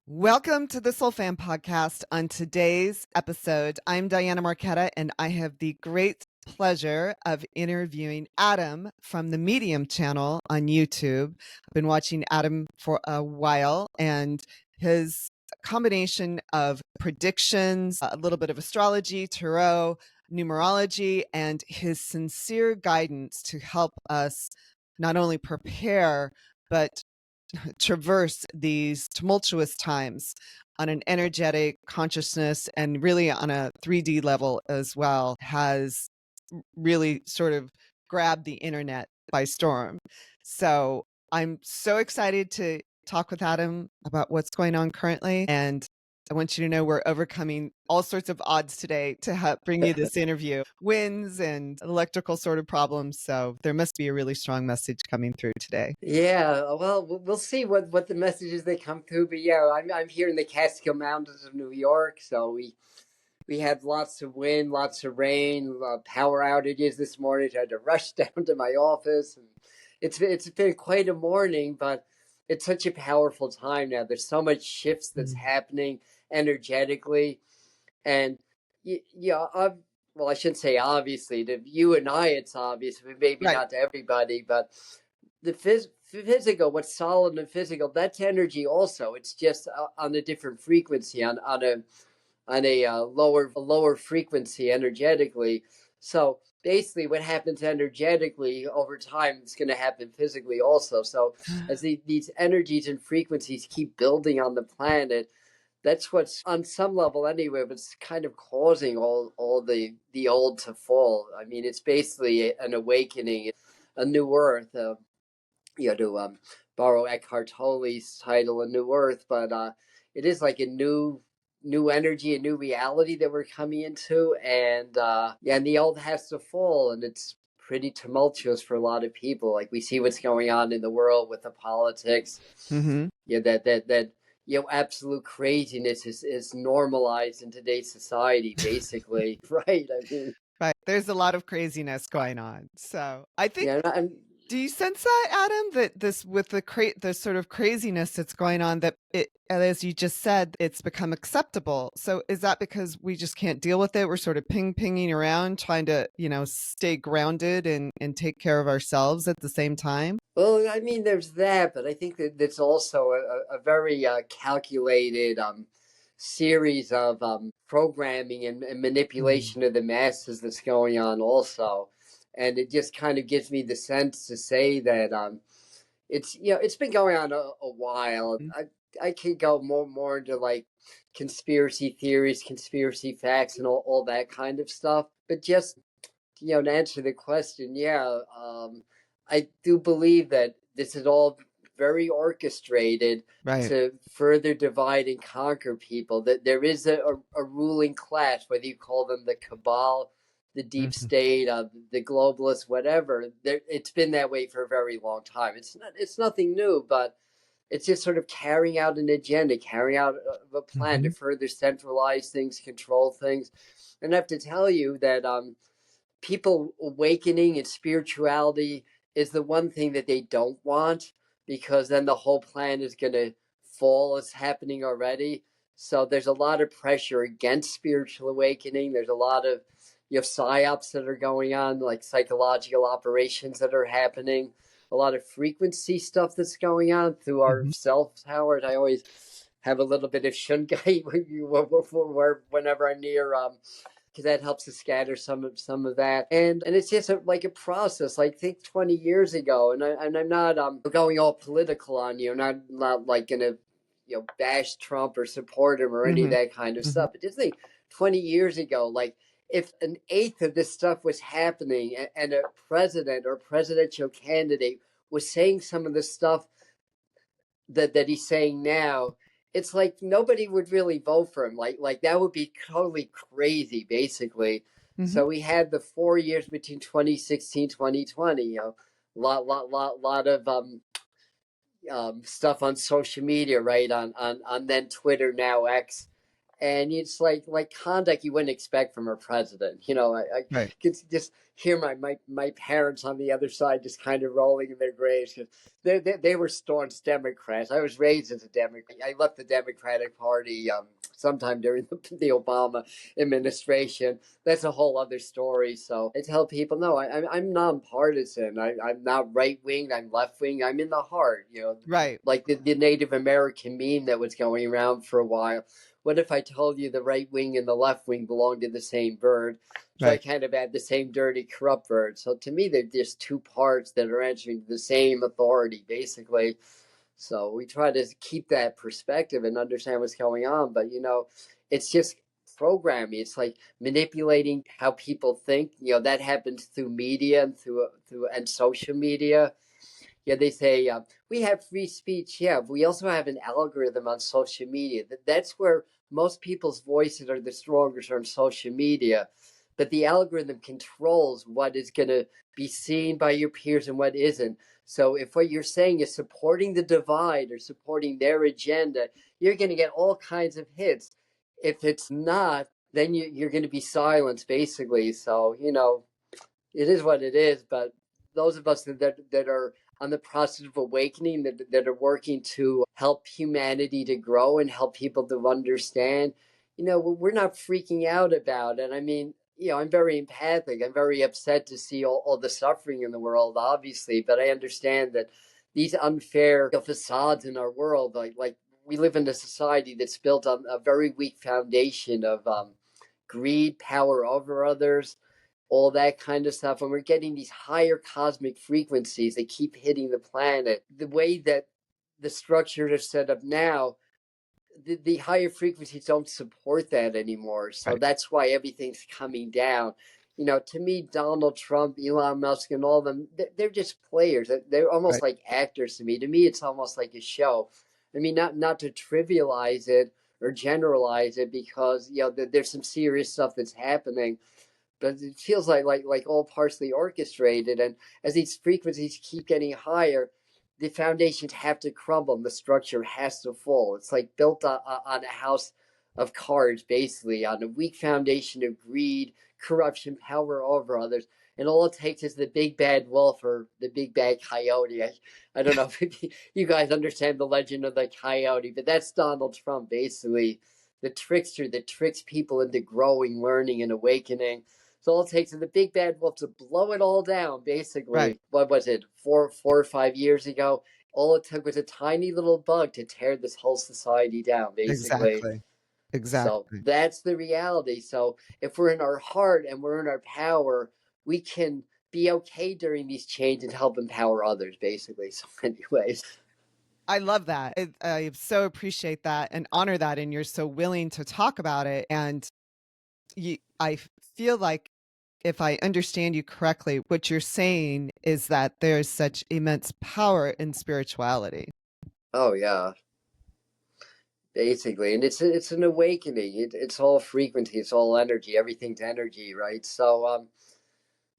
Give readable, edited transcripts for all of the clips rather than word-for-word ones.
Welcome to the Soul Fam podcast. On today's episode, I'm Diana Marquetta, and I have the great pleasure of interviewing Adam from the Medium channel on YouTube. I've been watching Adam for a while, and his combination of predictions, a little bit of astrology, tarot, numerology, and his sincere guidance to help us not only prepare, but traverse these tumultuous times on an energetic consciousness and really on a 3D level as well has really sort of grabbed the internet by storm. So I'm so excited to talk with Adam about what's going on currently. And I want you to know we're overcoming all sorts of odds today to help bring you this interview, winds and electrical sort of problems. So there must be a really strong message coming through today. Yeah, well, we'll see what the messages they come through. But yeah, I'm here in the Catskill Mountains of New York, so we had lots of wind, lots of rain, power outages this morning. I had to rush down to my office, and it's been quite a morning, but it's such a powerful time now. There's so much shifts that's happening energetically, and yeah, well, I shouldn't say obviously to you and I, it's obvious, but maybe Right. not to everybody, but the physical, what's solid and physical, that's energy also. It's just on a different frequency, on a lower frequency energetically. So basically, what happens energetically over time is going to happen physically also. So as these energies and frequencies keep building on the planet, that's what's on some level anyway, but it's kind of causing all the old to fall. I mean, it's basically an awakening, a new earth. To borrow Eckhart Tolle's title, A New Earth, but it is like a new energy, a new reality that we're coming into, and and the old has to fall, and it's pretty tumultuous for a lot of people. Like we see what's going on in the world with the politics. Mm-hmm. Yeah, that absolute craziness is normalized in today's society, basically. Right? I mean, Right. There's a lot of craziness going on. So I think, yeah, and do you sense that, Adam, that this with the sort of craziness that's going on, that it, as you just said, it's become acceptable. So is that because we just can't deal with it? We're sort of pinging around trying to, stay grounded and take care of ourselves at the same time. well, I mean, there's that, but I think that it's also a very calculated series of programming and manipulation of the masses that's going on also. And it just kind of gives me the sense to say that it's been going on a while. I could go more into like conspiracy theories, conspiracy facts, and all that kind of stuff. But just to answer the question, yeah, I do believe that this is all very orchestrated Right. to further divide and conquer people. That there is a ruling class, whether you call them the cabal, the deep state, the globalists, whatever. It's been that way for a very long time. It's nothing new, but it's just sort of carrying out an agenda, carrying out a plan to further centralize things, control things. And I have to tell you that people awakening and spirituality is the one thing that they don't want, because then the whole plan is going to fall. It's happening already. So there's a lot of pressure against spiritual awakening. There's a lot of psyops that are going on, like psychological operations that are happening. A lot of frequency stuff that's going on through our self towers. I always have a little bit of shungai whenever I'm near because that helps to scatter some of that, and it's just like a process. Like think 20 years ago, and I'm not going all political on you, not like gonna bash Trump or support him or any of that kind of stuff. But just think 20 years ago, like if an eighth of this stuff was happening, and a president or presidential candidate was saying some of the stuff that he's saying now, it's like nobody would really vote for him. Like that would be totally crazy, basically. So we had the 4 years between 2016 2020. Lot of stuff on social media, right? On then Twitter, now X. And it's like conduct you wouldn't expect from a president. I Right. could just hear my parents on the other side just kind of rolling in their graves because they were staunch Democrats. I was raised as a Democrat. I left the Democratic Party sometime during the Obama administration. That's a whole other story. So I tell people, no, I'm nonpartisan. I'm not right wing. I'm left wing. I'm in the heart. Right. Like the Native American meme that was going around for a while. What if I told you the right wing and the left wing belong to the same bird? So I Right. kind of had the same dirty, corrupt bird. So to me, they're just two parts that are answering to the same authority, basically. So we try to keep that perspective and understand what's going on. But, it's just programming. It's like manipulating how people think. That happens through media and and social media. Yeah, they say we have free speech. Yeah, but we also have an algorithm on social media. That's where most people's voices are the strongest on social media. But the algorithm controls what is going to be seen by your peers and what isn't. So if what you're saying is supporting the divide or supporting their agenda, you're going to get all kinds of hits. If it's not, then you're going to be silenced, basically. So, it is what it is. But those of us that are on the process of awakening, that are working to help humanity to grow and help people to understand, we're not freaking out about it. I mean, I'm very empathic. I'm very upset to see all the suffering in the world, obviously, but I understand that these unfair facades in our world, like we live in a society that's built on a very weak foundation of greed, power over others, all that kind of stuff. And we're getting these higher cosmic frequencies that keep hitting the planet. The way that the structures are set up now, the higher frequencies don't support that anymore. So Right. that's why everything's coming down. To me, Donald Trump, Elon Musk, and all of them, they're just players. They're almost Right. like actors to me. To me, it's almost like a show. I mean, not to trivialize it or generalize it, because there's some serious stuff that's happening, but it feels like all partially orchestrated. And as these frequencies keep getting higher, the foundations have to crumble and the structure has to fall. It's like built on a house of cards, basically, on a weak foundation of greed, corruption, power over others. And all it takes is the big bad wolf or the big bad coyote. I don't know if you guys understand the legend of the coyote, but that's Donald Trump, basically, the trickster that tricks people into growing, learning, and awakening. So all it takes is the big bad wolf to blow it all down, Right. basically. What was it, 4 or 5 years ago? All it took was a tiny little bug to tear this whole society down, basically. Exactly. So Exactly. that's the reality. So if we're in our heart and we're in our power, we can be okay during these changes and help empower others, basically. So, anyways. I love that. I so appreciate that and honor that. And you're so willing to talk about it. And I feel like, if I understand you correctly, what you're saying is that there's such immense power in spirituality. Oh, yeah. Basically, and it's an awakening. It's all frequency, it's all energy. Everything's energy, right? So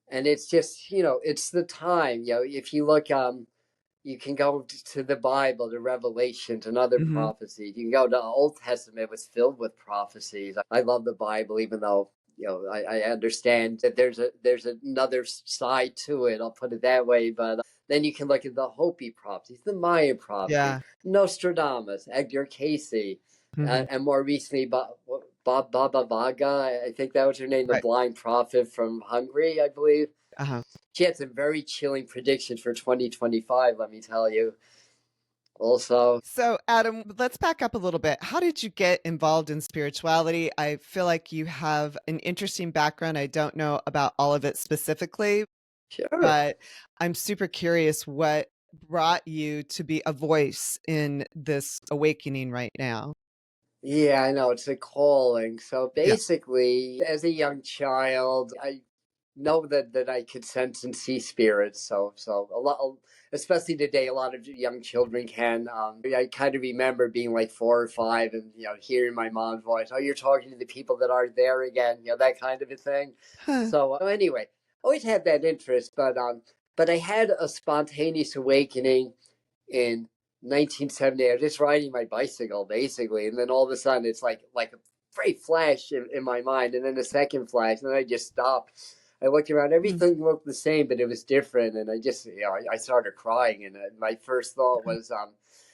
and it's just, it's the time. If you look, you can go to the Bible, to Revelations and other Hmm. prophecies. You can go to the Old Testament; it was filled with prophecies. I love the Bible, even though I understand that there's another side to it. I'll put it that way. But then you can look at the Hopi prophecies, the Maya prophecy, Yeah. Nostradamus, Edgar Casey, Hmm. and more recently, Baba Vaga. I think that was her name, the Right. blind prophet from Hungary, I believe. Uh-huh. She had some very chilling predictions for 2025, let me tell you. Also, So, Adam, let's back up a little bit. How did you get involved in spirituality? I feel like you have an interesting background. I don't know about all of it specifically, sure. but I'm super curious what brought you to be a voice in this awakening right now. Yeah, I know it's a calling. So Yeah. basically, as a young child, I know that I could sense and see spirits. So a lot, especially today, a lot of young children can. I kind of remember being like 4 or 5, and hearing my mom's voice. Oh, you're talking to the people that aren't there again. That kind of a thing. Huh. So anyway, always had that interest, but I had a spontaneous awakening in 1970. I was just riding my bicycle, basically, and then all of a sudden it's like a bright flash in my mind, and then a second flash, and then I just stopped. I looked around, everything looked the same, but it was different. And I just, I started crying. And my first thought was,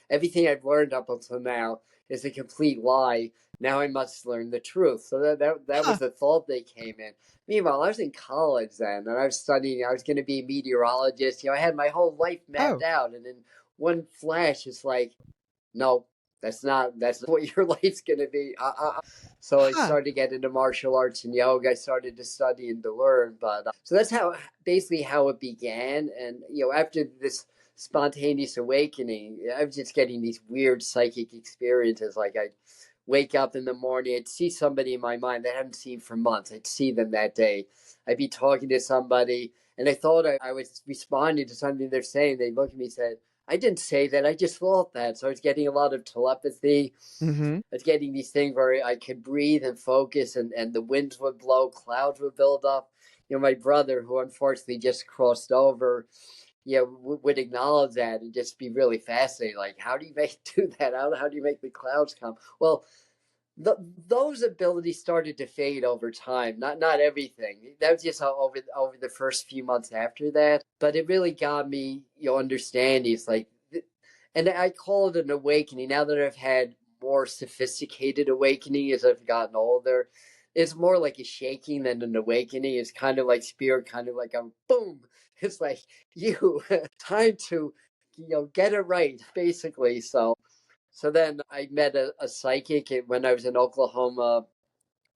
everything I've learned up until now is a complete lie. Now I must learn the truth. So that Huh. was the thought that came in. Meanwhile, I was in college then, and I was studying. I was going to be a meteorologist. I had my whole life mapped Oh, out, and in one flash, it's like, no, that's not what your life's going to be. So I huh. started to get into martial arts and yoga. I started to study and to learn. But so that's how basically how it began. And after this spontaneous awakening, I was just getting these weird psychic experiences. Like I wake up in the morning, I'd see somebody in my mind that I hadn't seen for months. I'd see them that day. I'd be talking to somebody, and I thought I was responding to something they're saying. They look at me and said, I didn't say that. I just thought that. So I was getting a lot of telepathy. Mm-hmm. I was getting these things where I could breathe and focus, and the winds would blow, clouds would build up. My brother, who unfortunately just crossed over, would acknowledge that and just be really fascinated. Like, how do you do that? How do you make the clouds come? Well, those abilities started to fade over time. Not everything. That was just over the first few months after that. But it really got me, understanding. It's like, and I call it an awakening. Now that I've had more sophisticated awakening as I've gotten older, it's more like a shaking than an awakening. It's kind of like spirit, kind of like a boom. It's like you time to, get it right, basically. So then I met a psychic when I was in Oklahoma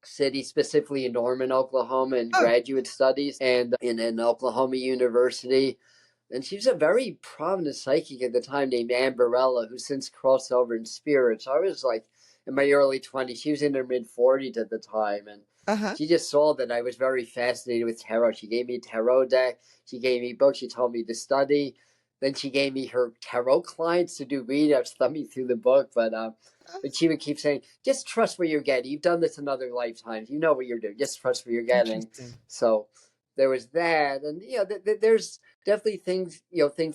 City, specifically in Norman, Oklahoma, in Oh, graduate studies and in an Oklahoma University. And she was a very prominent psychic at the time named Amberella, who since crossed over in spirit. So I was like in my early 20s. She was in her mid 40s at the time. And uh-huh. she just saw that I was very fascinated with tarot. She gave me a tarot deck. She gave me books. She told me to study. Then she gave me her tarot clients to do reading. I was thumbing through the book, but she would keep saying, just trust what you're getting. You've done this in other lifetimes. You know what you're doing. Just trust what you're getting. Interesting. So there was that. And, there's definitely things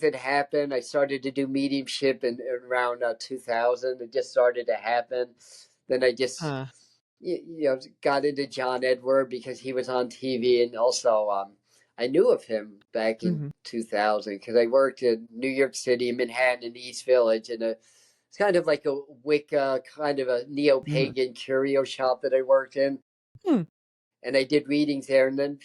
that happen. I started to do mediumship in around 2000. It just started to happen. Then I just, Huh. got into John Edward because he was on TV. And also, I knew of him back in Mm-hmm. 2000 because I worked in New York City, Manhattan, in the East Village, and it's kind of like a Wicca, kind of a Mm-hmm. neo-pagan curio shop that I worked in. Hmm. And I did readings there. And then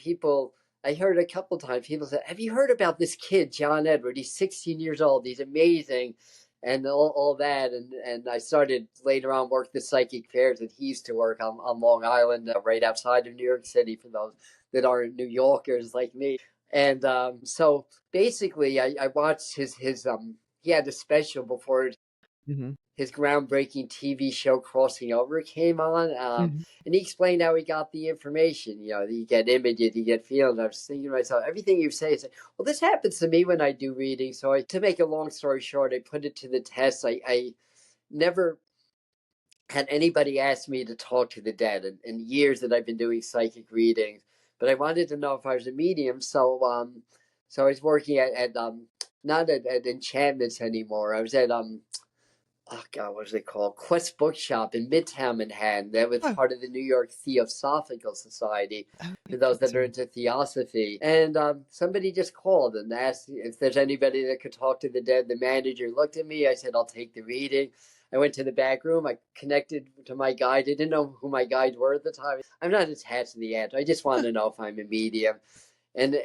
I heard a couple times, people said, have you heard about this kid, John Edward? He's 16 years old. He's amazing. And all that. And I started later on work the psychic fairs that he used to work on Long Island, right outside of New York City, for those that aren't New Yorkers like me. And so basically, I watched he had a special before Mm-hmm. his groundbreaking TV show Crossing Over came on, Mm-hmm. and he explained how he got the information. You get images, you get feelings. I was thinking to myself, everything you say is like, well, this happens to me when I do readings. So to make a long story short, I put it to the test. I never had anybody ask me to talk to the dead in years that I've been doing psychic readings, but I wanted to know if I was a medium. So I was working at not at enchantments anymore. I was at oh God, what was it called? Quest Bookshop in Midtown Manhattan. That was Oh, part of the New York Theosophical Society, oh, for those that are interesting. into theosophy. And somebody just called and asked if there's anybody that could talk to the dead. The manager looked at me. I said, I'll take the reading. I went to the back room. I connected to my guide. I didn't know who my guides were at the time. I'm not attached to the answer. I just want Huh. to know if I'm a medium. And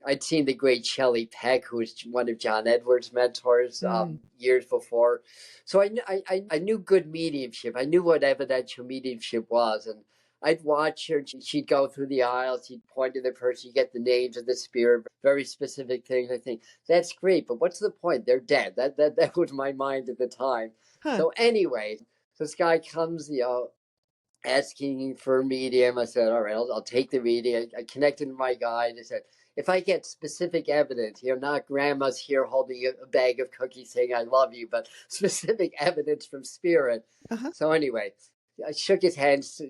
I'd seen the great Shelley Peck, who was one of John Edwards' mentors, Mm. years before. So I knew good mediumship. I knew what evidential mediumship was, and I'd watch her. She'd go through the aisles. She'd point to the person. You get the names of the spirit, very specific things. I think that's great, but what's the point? They're dead. That was my mind at the time. Huh. So anyway, this guy comes, asking for a medium. I said, all right, I'll take the reading. I connected to my guide. I said, if I get specific evidence, not grandma's here holding a bag of cookies saying, I love you, but specific evidence from spirit. Uh-huh. So anyway, I shook his hands,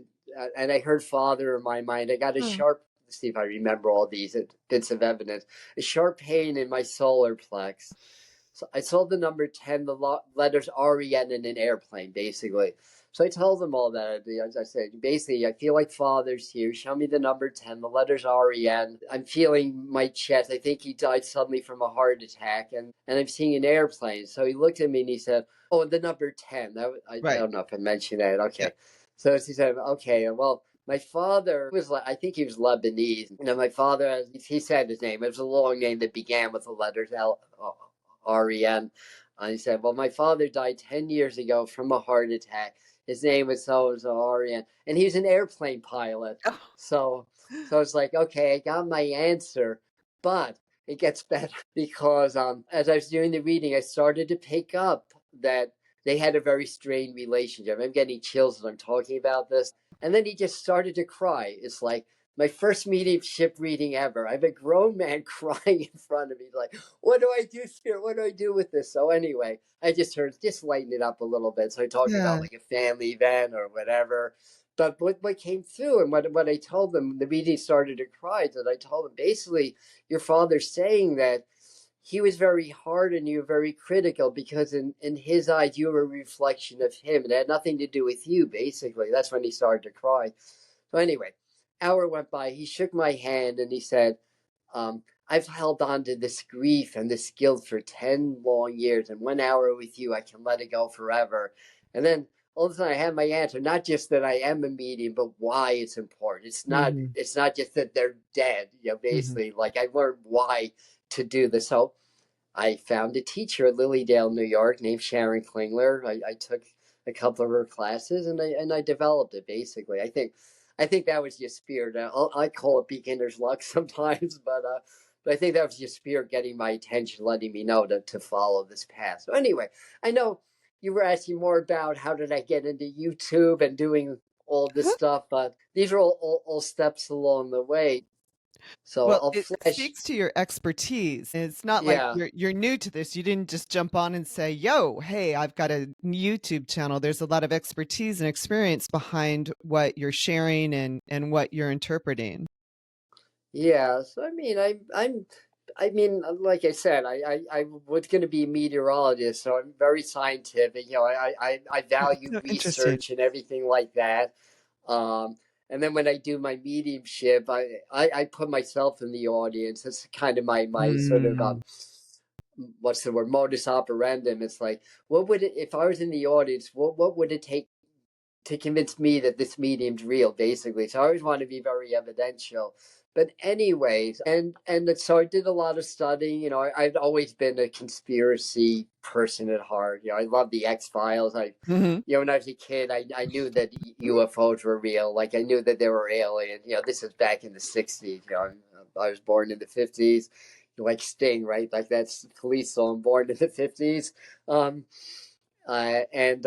and I heard father in my mind. I got a Huh. sharp, let's see if I remember all these bits of evidence, a sharp pain in my solar plex. So I saw the number 10, the letters REN in an airplane, basically. So I told him all that. As I said, basically, I feel like father's here. Show me the number 10. The letters REN. I'm feeling my chest. I think he died suddenly from a heart attack. And I'm seeing an airplane. So he looked at me and he said, oh, the number 10. I Right. don't know if I mentioned that. Yeah. Okay. So he said, okay, well, my father was, I think he was Lebanese. You know, my father, he said his name. It was a long name that began with the letters REN. And he said, well, my father died 10 years ago from a heart attack. His name was so REN. And he was an airplane pilot. Oh. So it's like, okay, I got my answer. But it gets better because as I was doing the reading, I started to pick up that they had a very strained relationship. I'm getting chills as I'm talking about this. And then he just started to cry. It's like my first mediumship reading ever. I have a grown man crying in front of me, like, what do I do, Spirit? What do I do with this? So anyway, I just heard, just lighten it up a little bit. So I talked about Yeah. like a family event or whatever. But what came through and what I told them, the meeting started to cry, that I told them basically, your father's saying that he was very hard on you, very critical, because in his eyes, you were a reflection of him. It had nothing to do with you, basically. That's when he started to cry. So anyway, hour went by. He shook my hand and he said, I've held on to this grief and this guilt for 10 long years. And 1 hour with you, I can let it go forever. And then all of a sudden I had my answer, not just that I am a medium, but why it's important. Mm-hmm. It's not just that they're dead, Mm-hmm. basically. Like I learned why to do this. So I found a teacher at Lilydale, New York, named Sharon Klingler. I took a couple of her classes, and I developed it basically. I think that was just spirit. I call it beginner's luck sometimes, but I think that was just spirit getting my attention, letting me know to follow this path. So anyway, I know you were asking more about how did I get into YouTube and doing all this stuff, but these are all steps along the way. So Well, I'll it flash. speaks to your expertise. It's not like Yeah. you're new to this. You didn't just jump on and say, "Yo, hey, I've got a YouTube channel." There's a lot of expertise and experience behind what you're sharing and what you're interpreting. Yeah, so I mean, I mean, like I said, I was going to be a meteorologist, so I'm very scientific. You know, I value So interesting. research and everything like that. Um, and then when I do my mediumship, I put myself in the audience. That's kind of my sort of Mm. what's the word, modus operandum. It's like, what would it, if I was in the audience, what would it take to convince me that this medium's real, basically. So I always want to be very evidential. But anyways, and so I did a lot of studying. You know, I've always been a conspiracy person at heart. You know, I love the X Files. Mhm. You know, when I was a kid, I knew that UFOs were real. Like I knew that there were aliens. You know, this is back in the '60s. You know, I was born in the '50s. Like Sting, right? Like that's police song, born in the '50s. Um, and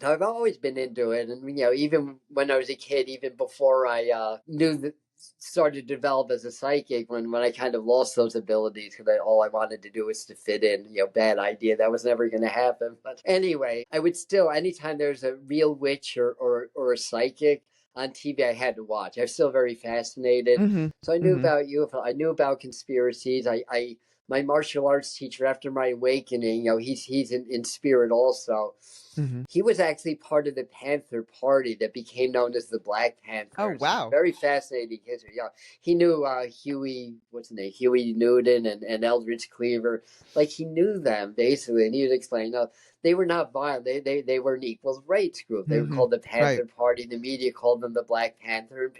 I've always been into it, and you know, even when I was a kid, even before I knew that, started to develop as a psychic, when I kind of lost those abilities because all I wanted to do was to fit in. You know, bad idea. That was never going to happen. But anyway, I would still, anytime there's a real witch or a psychic on TV, I had to watch. I was still very fascinated. Mhm. So I knew Mhm. about UFO. I knew about conspiracies. I my martial arts teacher after my awakening, you know, he's in spirit also. Mhm. He was actually part of the Panther Party that became known as the Black Oh, Panthers. wow. Very fascinating history. Yeah, he knew Huey, what's his name, Huey Newton and Eldridge Cleaver. Like he knew them basically, and he would explain, no, they were not violent. They were an equal rights group. They were Mhm. called the Right. Panther Party. The media called them the Black Panther.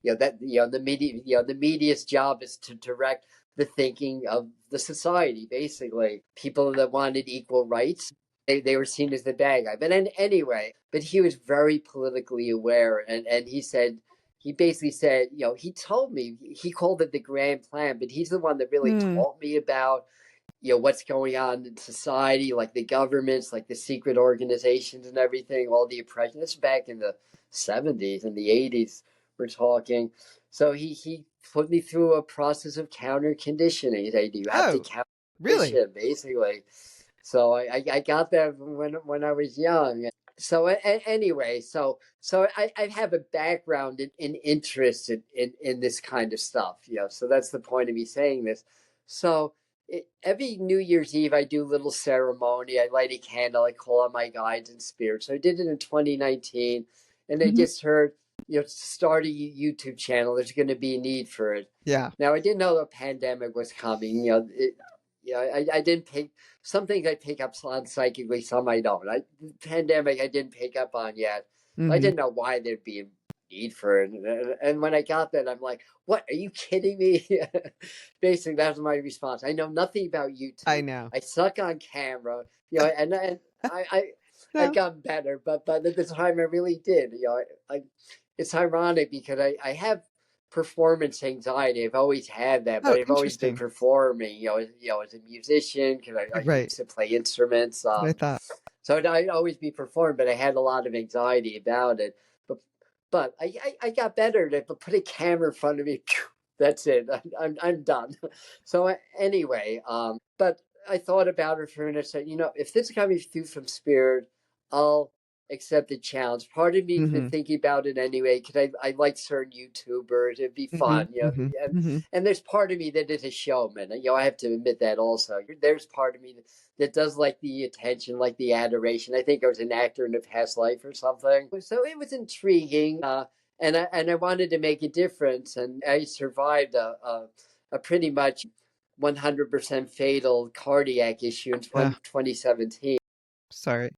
You know that the media, the media's job is to direct the thinking of the society. Basically, people that wanted equal rights, they were seen as the bad guy. But anyway, but he was very politically aware, and he basically said, you know, he told me, he called it the grand plan, but he's the one that really Mm. taught me about, you know, what's going on in society, like the governments, like the secret organizations and everything, all the oppression. This is back in the '70s and the '80s. We're talking. So he put me through a process of counter conditioning. He said, you have to Oh, counter really? condition, basically. So I got that when I was young. So anyway, so I have a background in interest in this kind of stuff, you know. So that's the point of me saying this. So every New Year's Eve, I do a little ceremony. I light a candle. I call on my guides and spirits. So I did it in 2019, and I Mhm. just heard, start a YouTube channel. There's going to be a need for it. Yeah. Now, I didn't know the pandemic was coming. I didn't pick some things I pick up on psychically, some I don't. The pandemic I didn't pick up on yet. I Mhm. didn't know why there'd be a need for it. And when I got that, I'm like, what? Are you kidding me? Basically, that was my response. I know nothing about I YouTube. know. I suck on camera, and I've No. gotten better, but at the time I really did. It's ironic because I have performance anxiety. I've always had that, but Oh, I've always been interesting. performing. As a musician, because I Right. used to play instruments. That's what I thought. So I'd always be performing, but I had a lot of anxiety about it. But I got better at it. But put a camera in front of me, that's it. I'm done. So anyway, but I thought about it for a minute. Said, if this is coming through from spirit, I'll accept the challenge. Part of me's been Mhm. thinking about it anyway because I like certain YouTubers. It'd be fun, Mhm. Mhm. and Mhm. and there's part of me that is a showman. I have to admit that also. There's part of me that does like the attention, like the adoration. I think I was an actor in a past life or something. So it was intriguing, and I wanted to make a difference. And I survived a pretty much 100% fatal cardiac issue in Yeah. 2017. Sorry.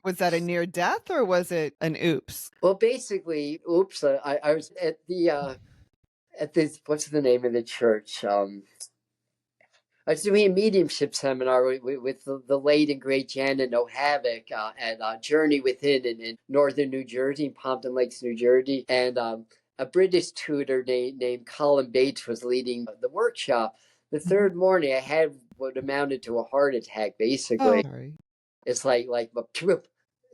Was that a near death or was it an oops? Well, basically, oops, I was at this, what's the name of the church? I was doing a mediumship seminar with the late and great Janet Nohavik at Journey Within in northern New Jersey, Pompton Lakes, New Jersey. And a British tutor named Colin Bates was leading the workshop. The Mhm. third morning, I had what amounted to a heart attack, Oh, basically. sorry. It's like,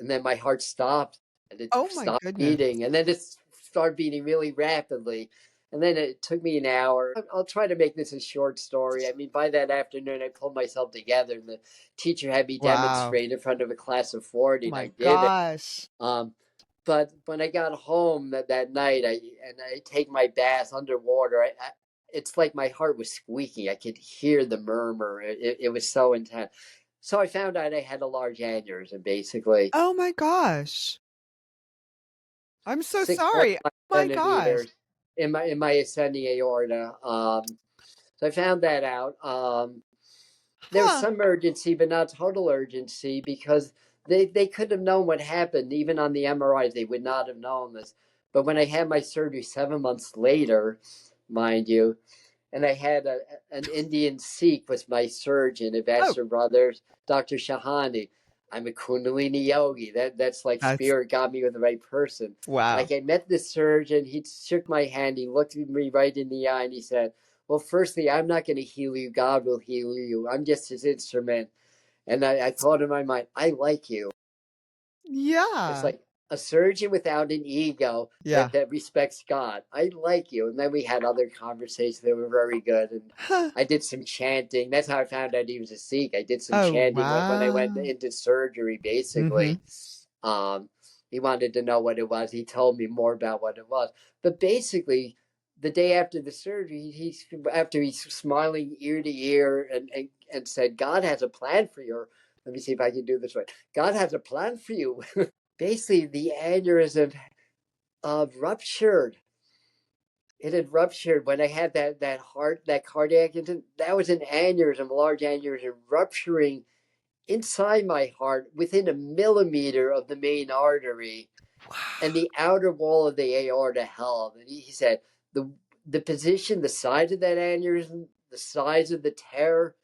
and then my heart stopped and it Oh my stopped goodness. beating, and then it started beating really rapidly. And then it took me an hour. I'll try to make this a short story. I mean, by that afternoon, I pulled myself together, and the teacher had me Wow. demonstrate in front of a class of 40, Oh and my I did it. gosh. Um, but when I got home that night, I take my bath underwater, it's like my heart was squeaking. I could hear the murmur. It was so intense. So I found out I had a large aneurysm, basically Oh my gosh. I'm so sorry. 6.5 Oh my gosh. centimeters in my ascending aorta. So I found that out. There was Huh. some urgency, but not total urgency because they could have known what happened. Even on the MRIs, they would not have known this. But when I had my surgery 7 months later, mind you, and I had an Indian Sikh was my surgeon, Oh, Ambassador Brothers, Dr. Shahani. I'm a Kundalini yogi. That's like that's spirit got me with the right person. wow. Like I met the surgeon, he shook my hand, he looked me right in the eye, and he said, "Well, firstly, I'm not going to heal you. God will heal you. I'm just his instrument." And I thought in my mind, I like you. It's Yeah. like a surgeon without an ego Yeah. that respects God. I like you. And then we had other conversations that were very good. And Huh. I did some chanting. That's how I found out he was a Sikh. I did some Oh, chanting when I went wow. into surgery, Mhm. basically. Um, he wanted to know what it was. He told me more about what it was. But basically, the day after the surgery, after he's smiling ear to ear and said, God has a plan for you. Let me see if I can do this right. God has a plan for you. Basically the aneurysm ruptured. It had ruptured when I had that cardiac incident. That was an aneurysm, a large aneurysm rupturing inside my heart within a millimeter of the main artery, and Wow. the outer wall of the aorta held. And he said the position, the size of that aneurysm, the size of the tear,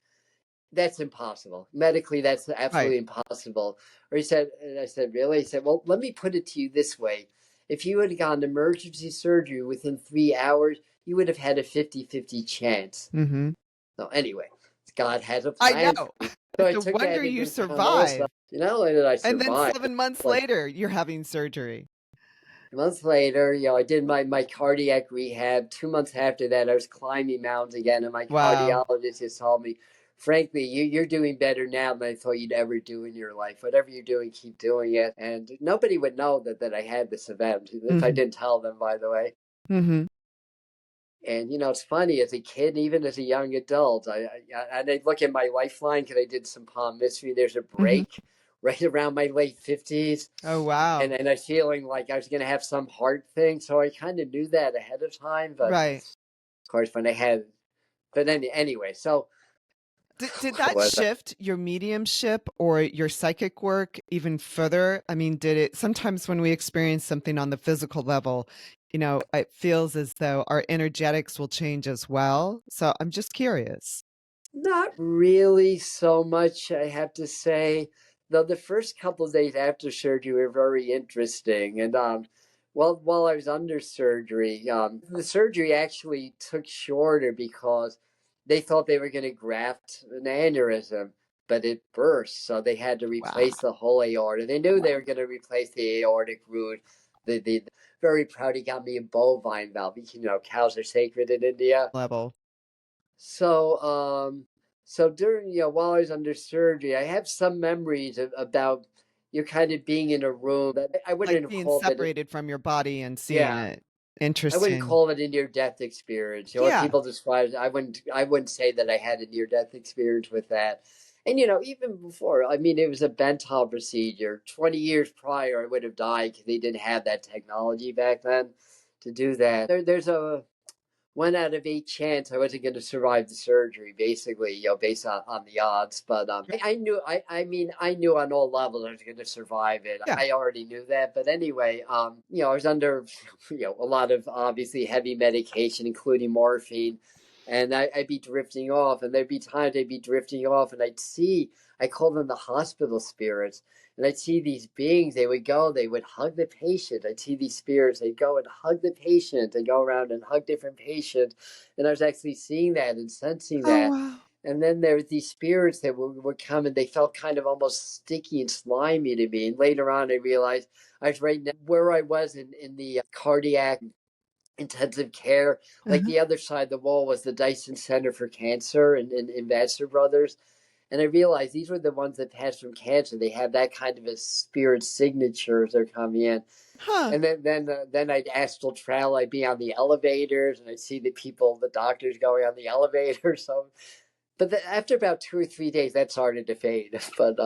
that's impossible. Medically, that's Right. absolutely impossible. Or he said, and I said, really? He said, well, let me put it to you this way. If you had gone to emergency surgery within 3 hours, you would have had a 50-50 chance. Mhm. So anyway, God has a I plan for know. me. So I It's a took wonder that you into account also. survived. Not only did I And then survive, 7 months like later, you're having surgery. months later, I did my cardiac rehab. 2 months after that, I was climbing mountains again, and my Wow. cardiologist just told me, frankly, you're doing better now than I thought you'd ever do in your life. Whatever you're doing, keep doing it. And nobody would know that I had this event if I Mhm. didn't tell them, by the way. Mhm. And it's funny, as a kid, even as a young adult, I look at my lifeline because I did some palm mystery. There's a Mhm. break right around my late 50s, Oh, wow. and I feeling like I was going to have some heart thing, so I kind of knew that ahead of time. But Right. of course, when I had, but anyway, so Did that was shift your mediumship or your psychic work even further? I mean, did it sometimes when we experience something on the physical level, it feels as though our energetics will change as well. So I'm just curious. not really so much, I have to say. Though the first couple of days after surgery were very interesting, and well, while I was under surgery, the surgery actually took shorter because they thought they were going to graft an aneurysm, but it burst, so they had to Wow. replace the whole aorta. They knew they were going to replace the aortic root. The very proud he got me a bovine valve. Cows are sacred in India. Level. So, so during, while I was under surgery, I have some memories about you kind of being in a room that I Like wouldn't have being called it. separated from your body and seeing Yeah, it. I wouldn't Interesting. call it a near death experience. What Yeah. people describe, I wouldn't say that I had a near death experience with that. And even before, I mean, it was a Bentall procedure. 20 years prior, I would have died because they didn't have that technology back then to do that. There's a 1 out of 8 chance I wasn't going to survive the surgery, basically, based on the odds. But I knew, I knew on all levels I was going to survive it. Yeah. I already knew that. But anyway, I was under, a lot of obviously heavy medication, including morphine. And I'd be drifting off, and there'd be times I'd be drifting off, and I call them the hospital spirits. And I'd see these beings, they would hug the patient. I'd see these spirits, they'd go and hug the patient and go around and hug different patients. And I was actually seeing that and sensing Oh, that. wow. And then there was these spirits that would come, and they felt kind of almost sticky and slimy to me. And later on, I realized I was right now where I was in the cardiac intensive care. Like Uh-huh. the other side of the wall was the Dyson Center for Cancer and Vassar Brothers. And I realized these were the ones that passed from cancer. They have that kind of a spirit signature as they're coming in. Huh. And then I'd astral travel. I'd be on the elevators, and I'd see the people, the doctors going on the elevator. So, but after about 2 or 3 days, that started to fade. But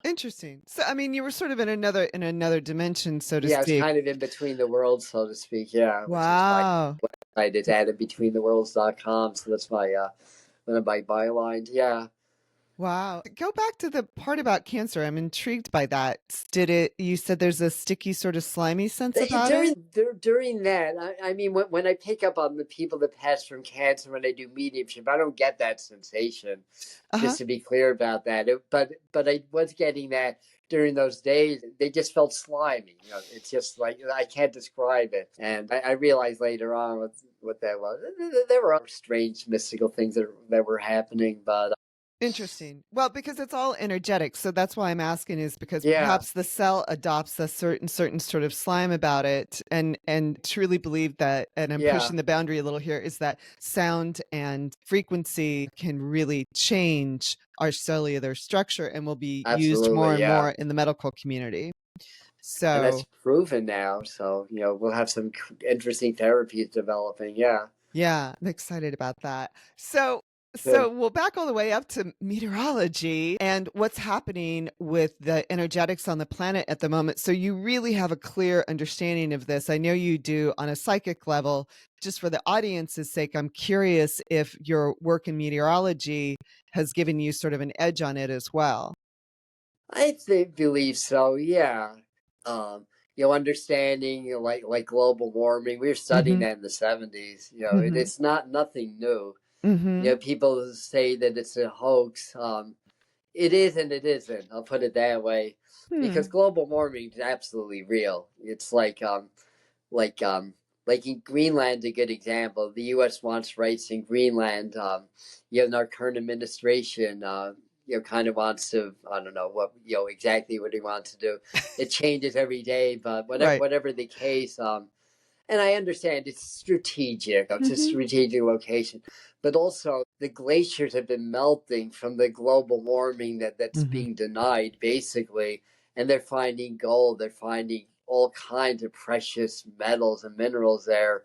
Interesting. So, I mean, you were sort of in another dimension, so to yeah, I was speak. kind of in between the worlds, so to speak. Yeah, which is my Wow. website. It's addedbetweentheworlds.com. So that's my one of my bylines. Yeah. Wow. Go back to the part about cancer. I'm intrigued by that. You said there's a sticky, sort of slimy sense about it? During that, I mean, when I pick up on the people that pass from cancer, when I do mediumship, I don't get that sensation. Uh-huh. Just to be clear about that, but I was getting that during those days. They just felt slimy. It's just like I can't describe it. And I realized later on what that was. There were other strange mystical things that were happening, but Interesting. Well, because it's all energetic. So that's why I'm asking is because yeah, perhaps the cell adopts a certain sort of slime about it and truly believe that, and I'm yeah, pushing the boundary a little here, is that sound and frequency can really change our cellular structure and will be used more absolutely, and yeah. more in the medical community. And that's So proven now. So, we'll have some interesting therapies developing. Yeah. yeah, I'm excited about that. So Good. we'll back all the way up to meteorology and what's happening with the energetics on the planet at the moment. So you really have a clear understanding of this. I know you do on a psychic level. Just for the audience's sake, I'm curious if your work in meteorology has given you sort of an edge on it as well. Believe so. Yeah. Um, understanding, like global warming. We were studying Mhm. that in the 70s. Mhm. It's not nothing new. Mhm. People say that it's a hoax. It is and it isn't. I'll put it that way, because Hmm. global warming is absolutely real. It's like in Greenland's a good example. The U.S. wants rights in Greenland. Our current administration, kind of wants to. I don't know what exactly what he wants to do. It changes every day, but Right. whatever the case, and I understand it's strategic. It's a Mhm. strategic location, but also the glaciers have been melting from the global warming that's Mhm. being denied, basically, and they're finding gold. They're finding all kinds of precious metals and minerals there.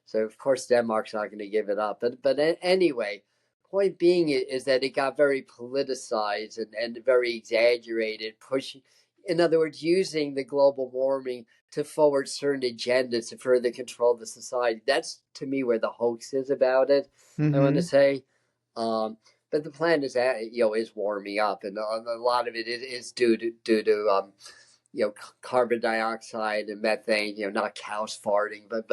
So of course Denmark's not going to give it up. But anyway, point being is that it got very politicized and very exaggerated, pushing, in other words, using the global warming to forward certain agendas to further control the society. That's to me where the hoax is about it. I want to say. But the planet is, is warming up, and a lot of it is due to carbon dioxide and methane. Not cows farting, but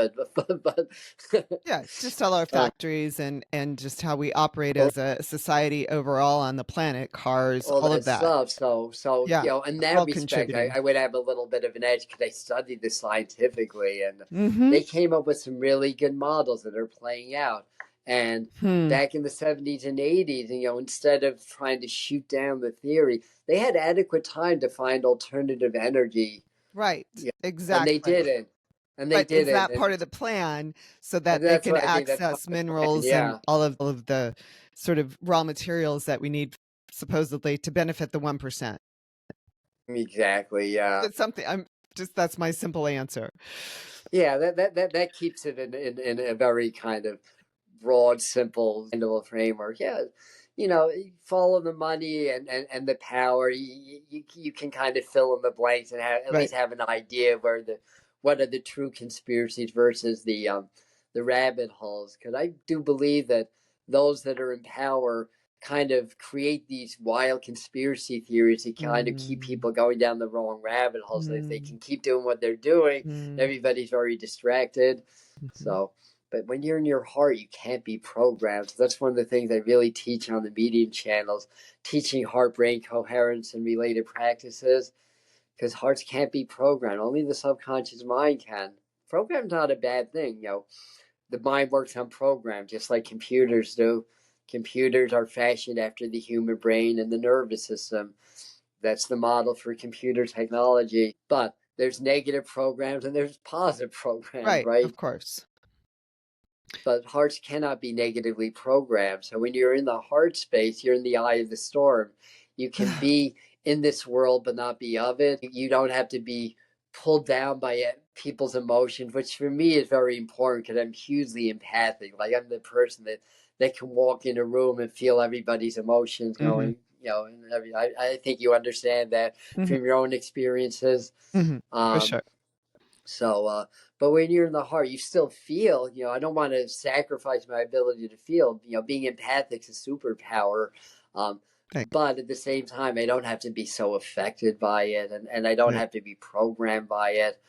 Yeah, just all our factories and just how we operate as a society overall on the planet, cars, all all that of that. stuff. So Yeah, in that all respect, contributing. I would have a little bit of an edge because I studied this scientifically, and Mm-hmm. they came up with some really good models that are playing out. And back in the 70s and 80s, instead of trying to shoot down the theory, they had adequate time to find alternative energy. Right, And they exactly. didn't. And they But is didn't. that part of the plan so And that they that's can what I think. That's part access of the plan. minerals and Yeah, all of the sort of raw materials that we need supposedly to benefit the 1%? exactly. Yeah. That's something that's my simple answer. Yeah, that keeps it in a very kind of broad, simple, framework. Yeah, follow the money and the power. You can kind of fill in the blanks and at Right. least have an idea of what are the true conspiracies versus the rabbit holes. Because I do believe that those that are in power kind of create these wild conspiracy theories to kind of keep Mm, people going down the wrong rabbit holes. If they mm, can keep doing what they're doing, mm, everybody's very distracted. mhm. So, but when you're in your heart, you can't be programmed. So that's one of the things I really teach on the medium channels, teaching heart brain coherence and related practices, because hearts can't be programmed. Only the subconscious mind can. Program's not a bad thing. The mind works on program, just like computers do. Computers are fashioned after the human brain and the nervous system. That's the model for computer technology. But there's negative programs and there's positive programs, Right, right? of course. But hearts cannot be negatively programmed. So when you're in the heart space, you're in the eye of the storm. You can be in this world but not be of it. You don't have to be pulled down by people's emotions, which for me is very important because I'm hugely empathic. Like I'm the person that can walk in a room and feel everybody's emotions Mhm, going. And I think you understand that mhm, from your own experiences. mhm, for Um, sure. so, but when you're in the heart, you still feel. I don't want to sacrifice my ability to feel. Being empathic is a superpower. Um, Thanks. but at the same time, I don't have to be so affected by it, and I don't Right. have to be programmed by it.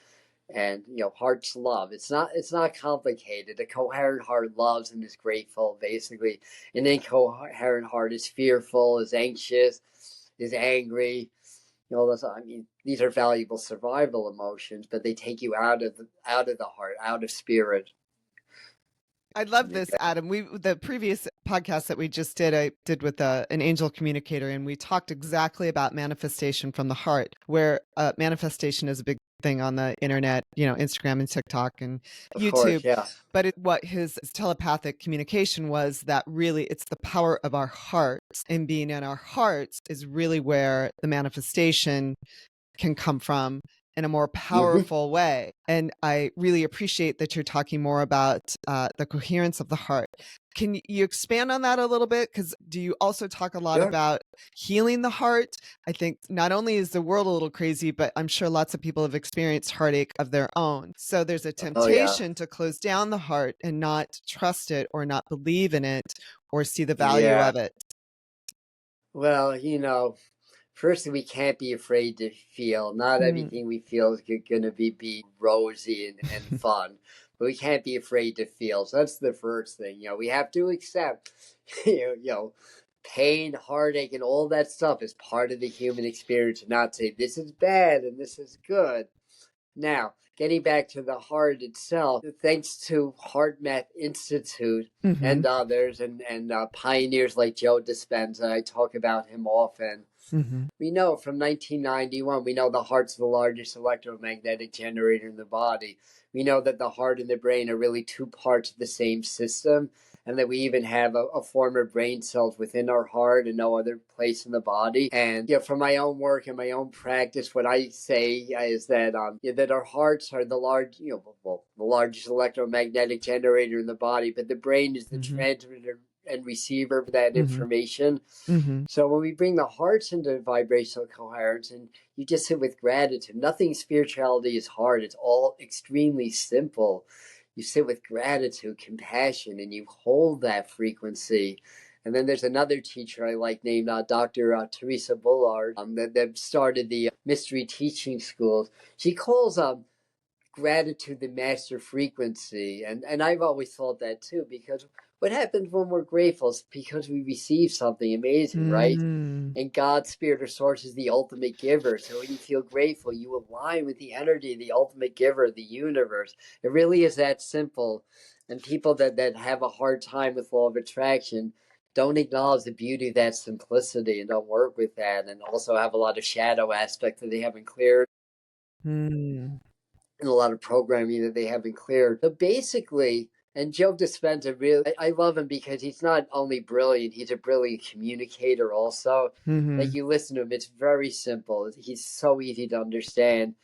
And hearts love. It's not complicated. A coherent heart loves and is grateful. Basically, an incoherent heart is fearful, is anxious, is angry. I mean, these are valuable survival emotions, but they take you out of the heart, out of spirit. I love this, Adam. The previous podcast that we just did, I did with an angel communicator, and we talked exactly about manifestation from the heart, where manifestation is a big thing on the internet, Instagram and TikTok and Of YouTube. course, yeah. But what his telepathic communication was that really it's the power of our hearts, and being in our hearts is really where the manifestation can come from in a more Mm-hmm. powerful way. And I really appreciate that you're talking more about the coherence of the heart. Can you expand on that a little bit? Because do you also talk a lot Sure. about healing the heart? I think not only is the world a little crazy, but I'm sure lots of people have experienced heartache of their own. So there's a Oh, yeah. temptation to close down the heart and not trust it or not believe in it or see the value Yeah. of it. Well, firstly, we can't be afraid to feel. Not Mm. everything we feel is going to be rosy and fun, but we can't be afraid to feel. So that's the first thing. We have to accept, pain, heartache, and all that stuff is part of the human experience. And not say this is bad and this is good. Now, getting back to the heart itself, thanks to HeartMath Institute Hmm. and others, and pioneers like Joe Dispenza, I talk about him often. Hmm. We know from 1991, we know the heart's the largest electromagnetic generator in the body. We know that the heart and the brain are really two parts of the same system, and that we even have a form of brain cells within our heart and no other place in the body. And from my own work and my own practice, what I say is that that our hearts are the the largest electromagnetic generator in the body, but the brain is the transmitter and receiver of that information. So when we bring the hearts into vibrational coherence and you just sit with gratitude, nothing spirituality is hard. It's all extremely simple. You sit with gratitude, compassion, and you hold that frequency. And then there's another teacher I like named Dr. Teresa Bullard that started the mystery teaching schools. She calls gratitude the master frequency. And I've always thought that too, because what happens when we're grateful is because we receive something amazing, right? And God's spirit or source is the ultimate giver. So when you feel grateful, you align with the energy of the ultimate giver, the universe. It really is that simple. And people that have a hard time with law of attraction don't acknowledge the beauty of that simplicity and don't work with that, and also have a lot of shadow aspects that they haven't cleared. And a lot of programming that they haven't cleared. So basically, and Joe Dispenza, really, I love him because he's not only brilliant, he's a brilliant communicator also. Like you listen to him, it's very simple. He's so easy to understand.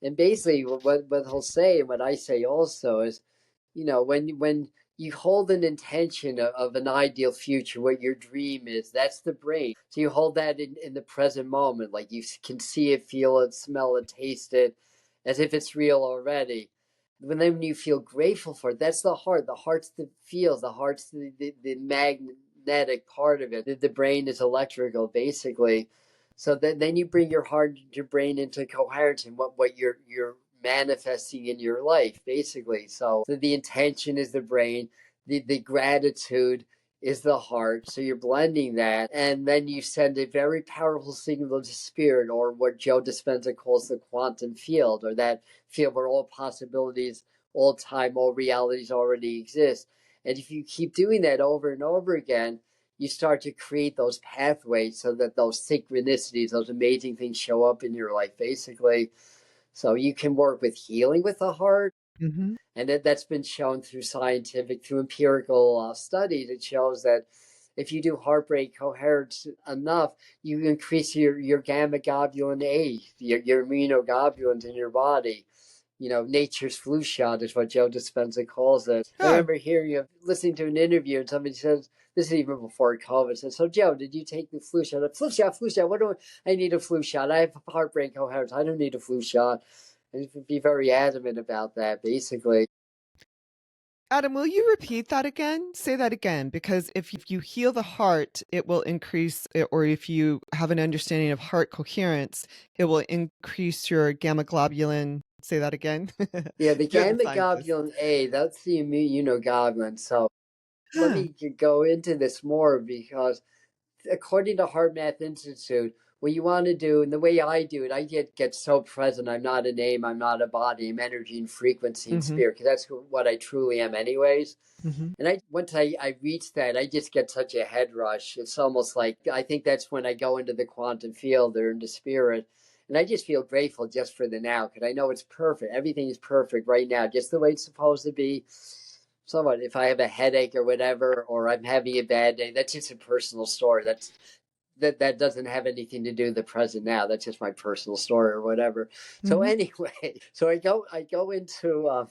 And basically what he'll say and what I say also is, when you hold an intention of an ideal future, what your dream is, that's the brain. So you hold that in the present moment, like you can see it, feel it, smell it, taste it, as if it's real already. When you feel grateful for it, that's the heart. The heart's the feels, the heart's the magnetic part of it. The brain is electrical, basically. So then you bring your heart, your brain into coherence and what you're manifesting in your life, basically. So the intention is the brain, the gratitude is the heart. So you're blending that, and then you send a very powerful signal to spirit, or what Joe Dispenza calls the quantum field, or that field where all possibilities, all time, all realities already exist. And if you keep doing that over and over again, you start to create those pathways so that those synchronicities, those amazing things show up in your life, basically. So you can work with healing with the heart. And that's been shown through empirical studies. It shows that if you do heart rate coherence enough, you increase your gamma globulin A, your immunoglobulins in your body. Nature's flu shot is what Joe Dispenza calls it. I remember listening to an interview, and somebody says, this is even before COVID, said, so Joe, did you take the flu shot? Flu shot, what do I need a flu shot? I have heart rate coherence. I don't need a flu shot. And be very adamant about that, basically. Adam, will you repeat that again? Say that again, because if you heal the heart, it will increase, or if you have an understanding of heart coherence, it will increase your gamma globulin. Say that again. Yeah, the gamma globulin A, that's the immunoglobulin. So let me go into this more, because according to Heart Math Institute, what you want to do, and the way I do it, I get so present. I'm not a name, I'm not a body, I'm energy and frequency and spirit, because that's what I truly am anyways. And once I reach that, I just get such a head rush. It's almost like, I think that's when I go into the quantum field or into spirit. And I just feel grateful just for the now, because I know it's perfect. Everything is perfect right now, just the way it's supposed to be. So what, if I have a headache or whatever, or I'm having a bad day, that's just a personal story. That doesn't have anything to do with the present now. That's just my personal story or whatever. So anyway, so I go into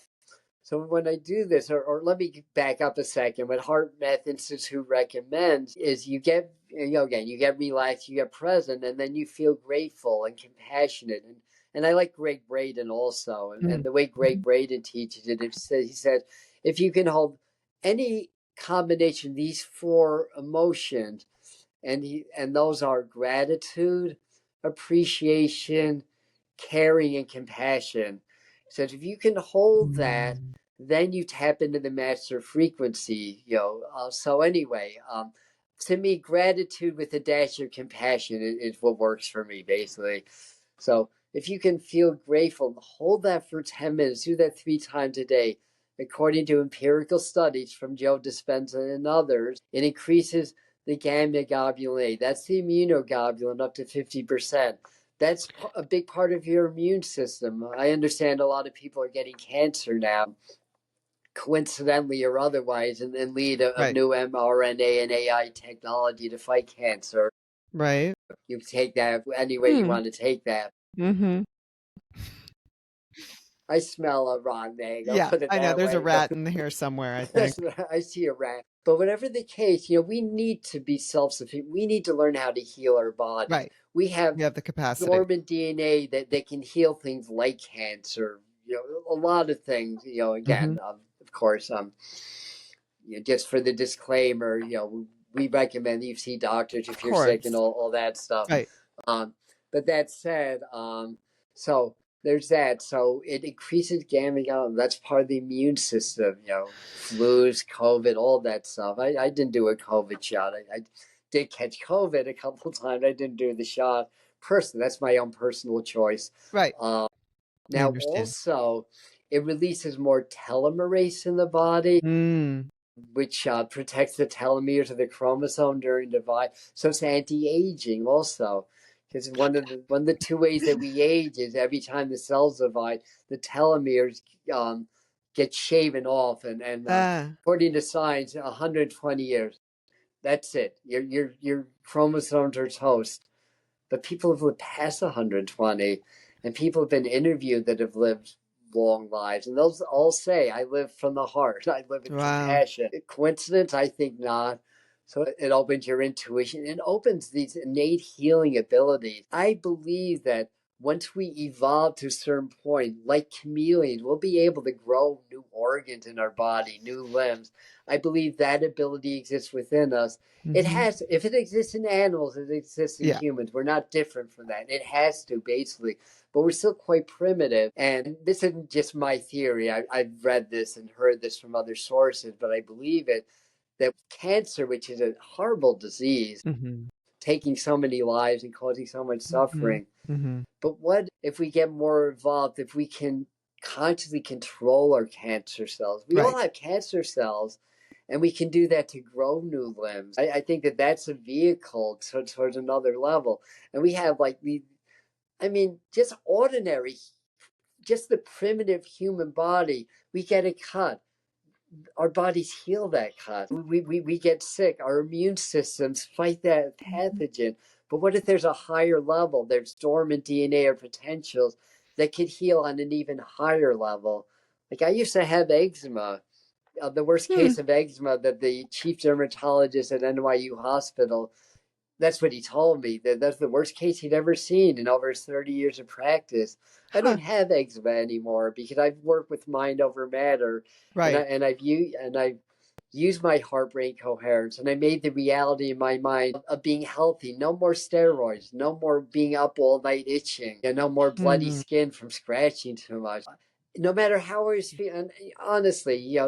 so when I do this, or let me back up a second. What Heart Math Institute recommends is you get relaxed, you get present, and then you feel grateful and compassionate. And I like Greg Braden also, and the way Greg Braden teaches it, he says, if you can hold any combination of these four emotions, and those are gratitude, appreciation, caring, and compassion. So if you can hold that, then you tap into the master frequency. So anyway, to me, gratitude with a dash of compassion is what works for me, basically. So if you can feel grateful, hold that for 10 minutes. Do that 3 times a day. According to empirical studies from Joe Dispenza and others, it increases the gamma globulin A. That's the immunoglobulin up to 50%. That's a big part of your immune system. I understand a lot of people are getting cancer now. coincidentally or otherwise, and lead a Right. new mRNA and AI technology to fight cancer. Right. You take that any way you Hmm. want to take that. Mm-hmm. I smell a rotten egg. I'll Yeah, put it I know that there's a way. But rat in here somewhere, I think. I see a rat. But whatever the case, we need to be self-sufficient. We need to learn how to heal our bodies. Right. We have You have the capacity. dormant DNA that can heal things like cancer. A lot of things. Mm-hmm. Again, of course, just for the disclaimer, we recommend you see doctors Of if you're sick and course. all that stuff. Right. But that said, so there's that. So it increases gamma gamma. That's part of the immune system. Flus, COVID, all that stuff. I didn't do a COVID shot. I did catch COVID a couple of times. I didn't do the shot. Personally, that's my own personal choice. Right. I Now, understand. also, it releases more telomerase in the body, Mm. which protects the telomeres of the chromosome during divide. So it's anti-aging also, because one of the two ways that we age is every time the cells divide, the telomeres get shaven off, and Ah. according to science, 120 years. That's it. Your chromosomes are toast. But people have lived past 120, and people have been interviewed that have lived long lives, and those all say, "I live from the heart. I live in Wow. compassion." Coincidence? I think not. So it opens your intuition. It opens these innate healing abilities. I believe that once we evolve to a certain point, like chameleons, we'll be able to grow new organs in our body, new limbs. I believe that ability exists within us. It Mm-hmm. has to. If it exists in animals, it exists in Yeah. humans. We're not different from that. It has to, basically. But we're still quite primitive. And this isn't just my theory. I've read this and heard this from other sources, but I believe it that cancer, which is a horrible disease, Mm-hmm. taking so many lives and causing so much Mm-hmm. suffering. Mm-hmm. But what if we get more involved, if we can consciously control our cancer cells? We Right. all have cancer cells, and we can do that to grow new limbs. I think that that's a vehicle towards another level. And we have just ordinary, just the primitive human body. We get a cut, our bodies heal that cut. We get sick. Our immune systems fight that pathogen. But what if there's a higher level? There's dormant DNA or potentials that could heal on an even higher level. Like I used to have eczema. The worst Hmm. case of eczema that the chief dermatologist at NYU Hospital, that's what he told me. That's the worst case he'd ever seen in over his 30 years of practice. I Huh. don't have eczema anymore because I've worked with mind over matter, Right. I've used my heart brain coherence, and I made the reality in my mind of being healthy. No more steroids, no more being up all night itching, and no more bloody Mm-hmm. skin from scratching too much. No matter how I was feeling, honestly,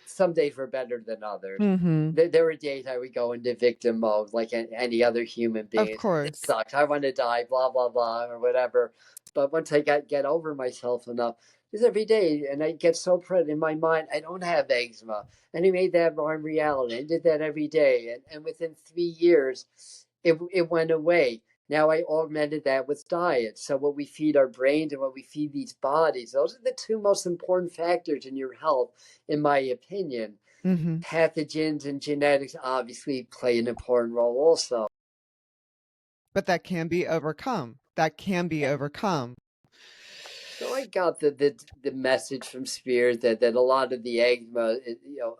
some days were better than others. Mm-hmm. There were days I would go into victim mode like any other human Of being. It course. sucks. I want to die, blah, blah, blah, or whatever. But once I get over myself enough, just every day, and I get so proud in my mind, I don't have eczema. And he made that my reality. I did that every day. And within 3 years, it went away. Now I augmented that with diet. So what we feed our brains and what we feed these bodies, those are the two most important factors in your health, in my opinion. Mm-hmm. Pathogens and genetics obviously play an important role also. But that can be overcome. That can be overcome. So I got the message from Spirit that a lot of the eczema,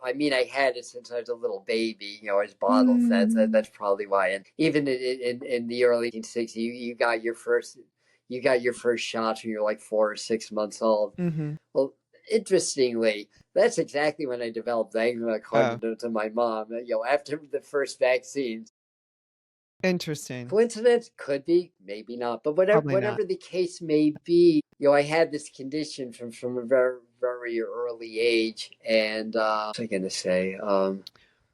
I had it since I was a little baby. I was bottle fed. Mm-hmm. That's probably why. And even in the early 1960s, you got your first shots when you're like 4 or 6 months old. Mm-hmm. Well, interestingly, that's exactly when I developed eczema, Oh, according to my mom. After the first vaccines. interesting. Coincidence? Could be, maybe not. But Probably not. whatever the case may be, I had this condition from a very, very early age. And what was I going to say? Well,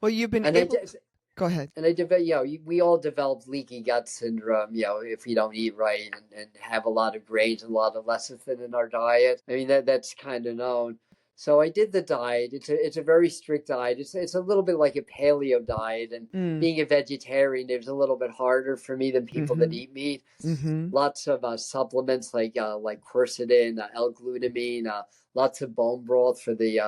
you've been And I able. did. Go ahead. And I developed, we all develop leaky gut syndrome, if we don't eat right and have a lot of grains and a lot of lecithin in our diet. I mean, that's kind of known. So I did the diet. It's a very strict diet. It's a little bit like a paleo diet, and Mm. being a vegetarian, it was a little bit harder for me than people that Mm-hmm. eat meat. Mm-hmm. Lots of supplements like quercetin, L-glutamine, lots of bone broth for the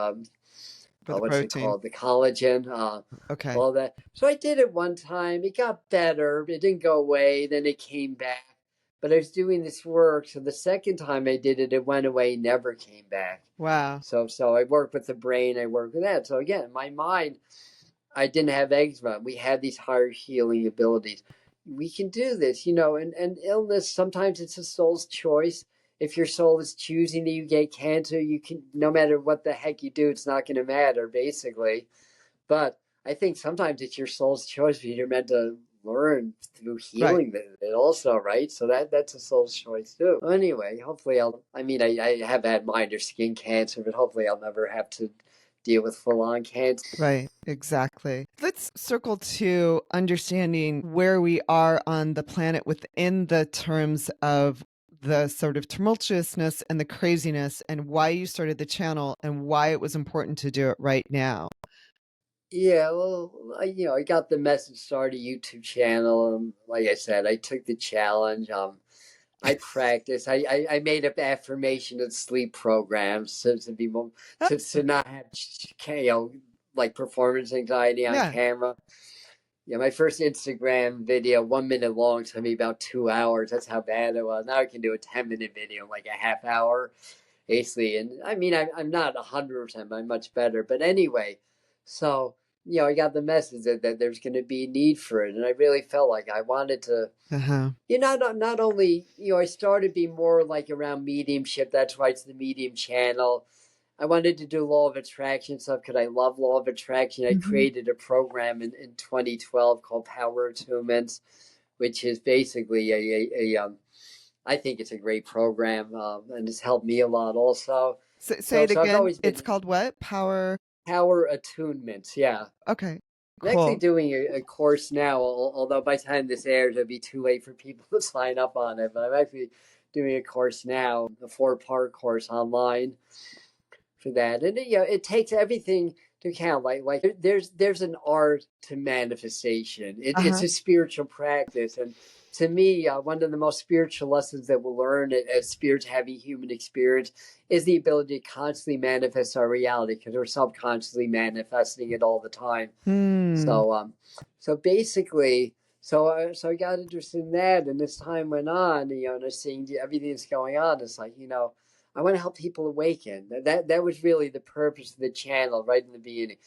For the what's it protein. called? The collagen, Okay. all that. So I did it one time. It got better. It didn't go away. Then it came back. But I was doing this work. So the second time I did it, it went away, never came back. Wow. So I work with the brain. I work with that. So again, my mind, I didn't have eczema. We had these higher healing abilities. We can do this, and illness, sometimes it's a soul's choice. If your soul is choosing that you get cancer, you can, no matter what the heck you do, it's not going to matter, basically. But I think sometimes it's your soul's choice, but you're meant to learn through Right. healing it also, right? So that's a soul's choice too. Anyway, hopefully I have had mind or skin cancer, but hopefully I'll never have to deal with full-on cancer. Right, exactly. Let's circle to understanding where we are on the planet within the terms of the sort of tumultuousness and the craziness, and why you started the channel and why it was important to do it right now. Yeah, well, I got the message, started a YouTube channel. Like I said, I took the challenge. I practiced. I made up affirmation and sleep programs to be more to not have like performance anxiety on Yeah. camera. Yeah, my first Instagram video, 1 minute long, took me about 2 hours. That's how bad it was. Now I can do a 10-minute video, like a half hour, basically. And I mean, I'm not 100%, I'm much better. But anyway, so I got the message that there's going to be a need for it, and I really felt like I wanted to. Uh-huh. Not only I started being more like around mediumship. That's why it's the Medium channel. I wanted to do law of attraction stuff because I love law of attraction. I Mhm. created a program in 2012 called Power Attunements, which is basically I think it's a great program, and it's helped me a lot also. Say So it I've again. always It's been called what? Power. Power Attunements, yeah. Okay. I'm actually Cool. doing a course now, although by the time this airs, it'll be too late for people to sign up on it. But I'm actually doing a course now, a 4-part course online for that, and it takes everything to count. Like there's an art to manifestation. It's Uh-huh. a spiritual practice, and to me, one of the most spiritual lessons that we'll learn as spirits having human experience is the ability to constantly manifest our reality because we're subconsciously manifesting it all the time. Hmm. So basically, so I got interested in that, and as time went on, and I was seeing everything that's going on. It's like I want to help people awaken. That was really the purpose of the channel right in the beginning.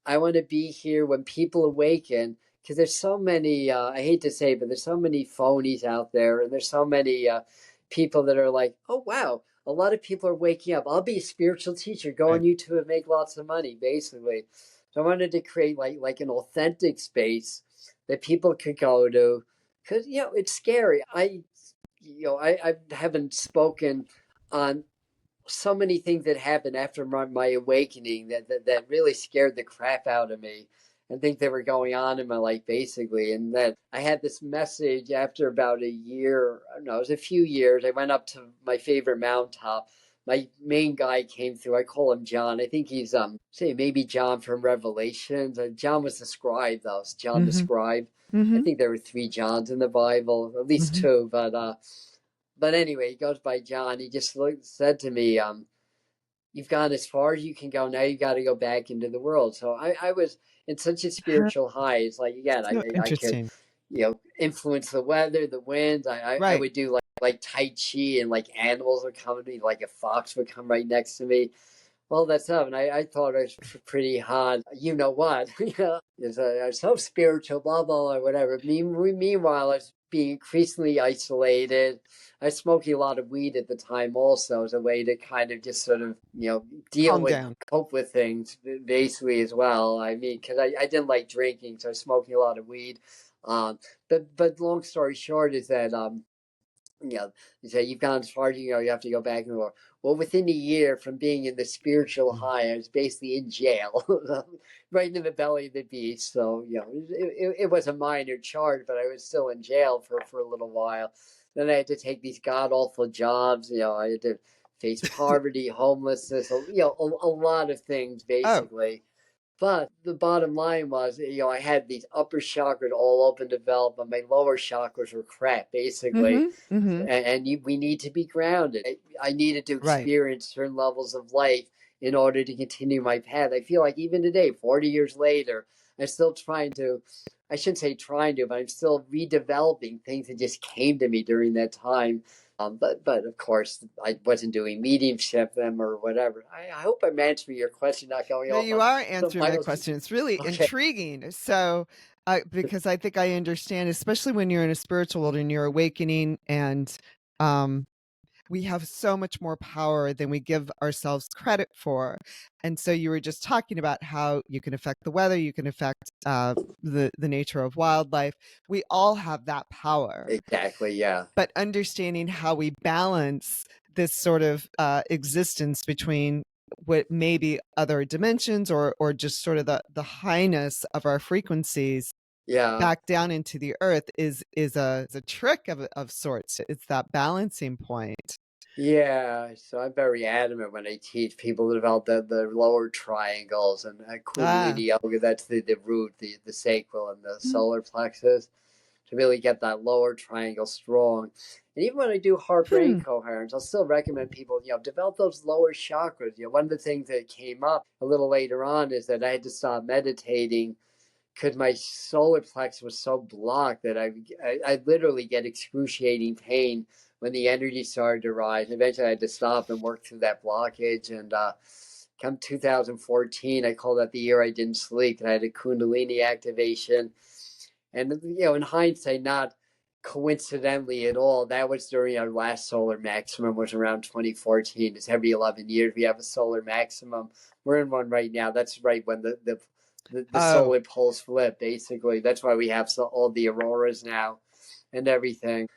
I want to be here when people awaken because there's so many. I hate to say, it, but there's so many phonies out there, and there's so many people that are like, oh wow. A lot of people are waking up. I'll be a spiritual teacher. Go on Right. YouTube and make lots of money, basically. So I wanted to create like an authentic space that people could go to, because it's scary. I haven't spoken on so many things that happened after my awakening that really scared the crap out of me and think they were going on in my life basically. And then I had this message after about a year, no, it was a few years. I went up to my favorite mountaintop. My main guy came through. I call him John. I think he's say maybe John from Revelations. John was the scribe though. It's John the Mm-hmm. scribe. I Mm-hmm. think there were 3 Johns in the Bible, at least Mm-hmm. two. But anyway, he goes by John. He just said to me, you've gone as far as you can go. Now you got to go back into the world. So I was in such a spiritual high. It's like, again, So I could, interesting. influence the weather, the winds. I Right. would do like Tai Chi and like animals would come to me, like a fox would come right next to me. Well, that's up. And I thought it was pretty hot. You know what? I was so spiritual, blah, blah, or whatever. Meanwhile, I was being increasingly isolated. I was smoking a lot of weed at the time also as a way to kind of just sort of, deal Calm with, down. cope with things basically as well. I mean, because I didn't like drinking, so I was smoking a lot of weed. Um, but long story short is that, you say you've gone as far as you have to go back and forth. Well, within a year from being in the spiritual high, I was basically in jail, right in the belly of the beast. So, it was a minor charge, but I was still in jail for a little while. Then I had to take these god awful jobs. I had to face poverty, homelessness, a lot of things Oh. basically. But the bottom line was, I had these upper chakras all open developed, but my lower chakras were crap, basically. Mm-hmm. Mm-hmm. And we need to be grounded. I needed to Right. experience certain levels of life in order to continue my path. I feel like even today, 40 years later, I'm still trying to, I shouldn't say trying to, but I'm still redeveloping things that just came to me during that time. But of course, I wasn't doing mediumship them or whatever. I hope I'm answering your question, not going No, off you on are some answering my miles. question. It's really Okay. intriguing. So, because I think I understand, especially when you're in a spiritual world and you're awakening, and um, we have so much more power than we give ourselves credit for. And so you were just talking about how you can affect the weather, you can affect the nature of wildlife. We all have that power, Exactly. Yeah. but understanding how we balance this sort of existence between what may be other dimensions, or just sort of the highness of our frequencies Yeah. back down into the earth is a trick of sorts. It's that balancing point. Yeah, so I'm very adamant when I teach people about the lower triangles and Ah. Kundalini yoga. That's the root, the sacral, and the Hmm. solar plexus to really get that lower triangle strong. And even when I do heart brain Hmm. coherence, I'll still recommend people, develop those lower chakras. One of the things that came up a little later on is that I had to stop meditating because my solar plexus was so blocked that I literally get excruciating pain when the energy started to rise. Eventually, I had to stop and work through that blockage. And come 2014, I call that the year I didn't sleep. And I had a Kundalini activation. And in hindsight, not coincidentally at all, that was during our last solar maximum, was around 2014. It's every 11 years we have a solar maximum. We're in one right now. That's right when the Oh. solar poles flip, basically. That's why we have all the auroras now and everything.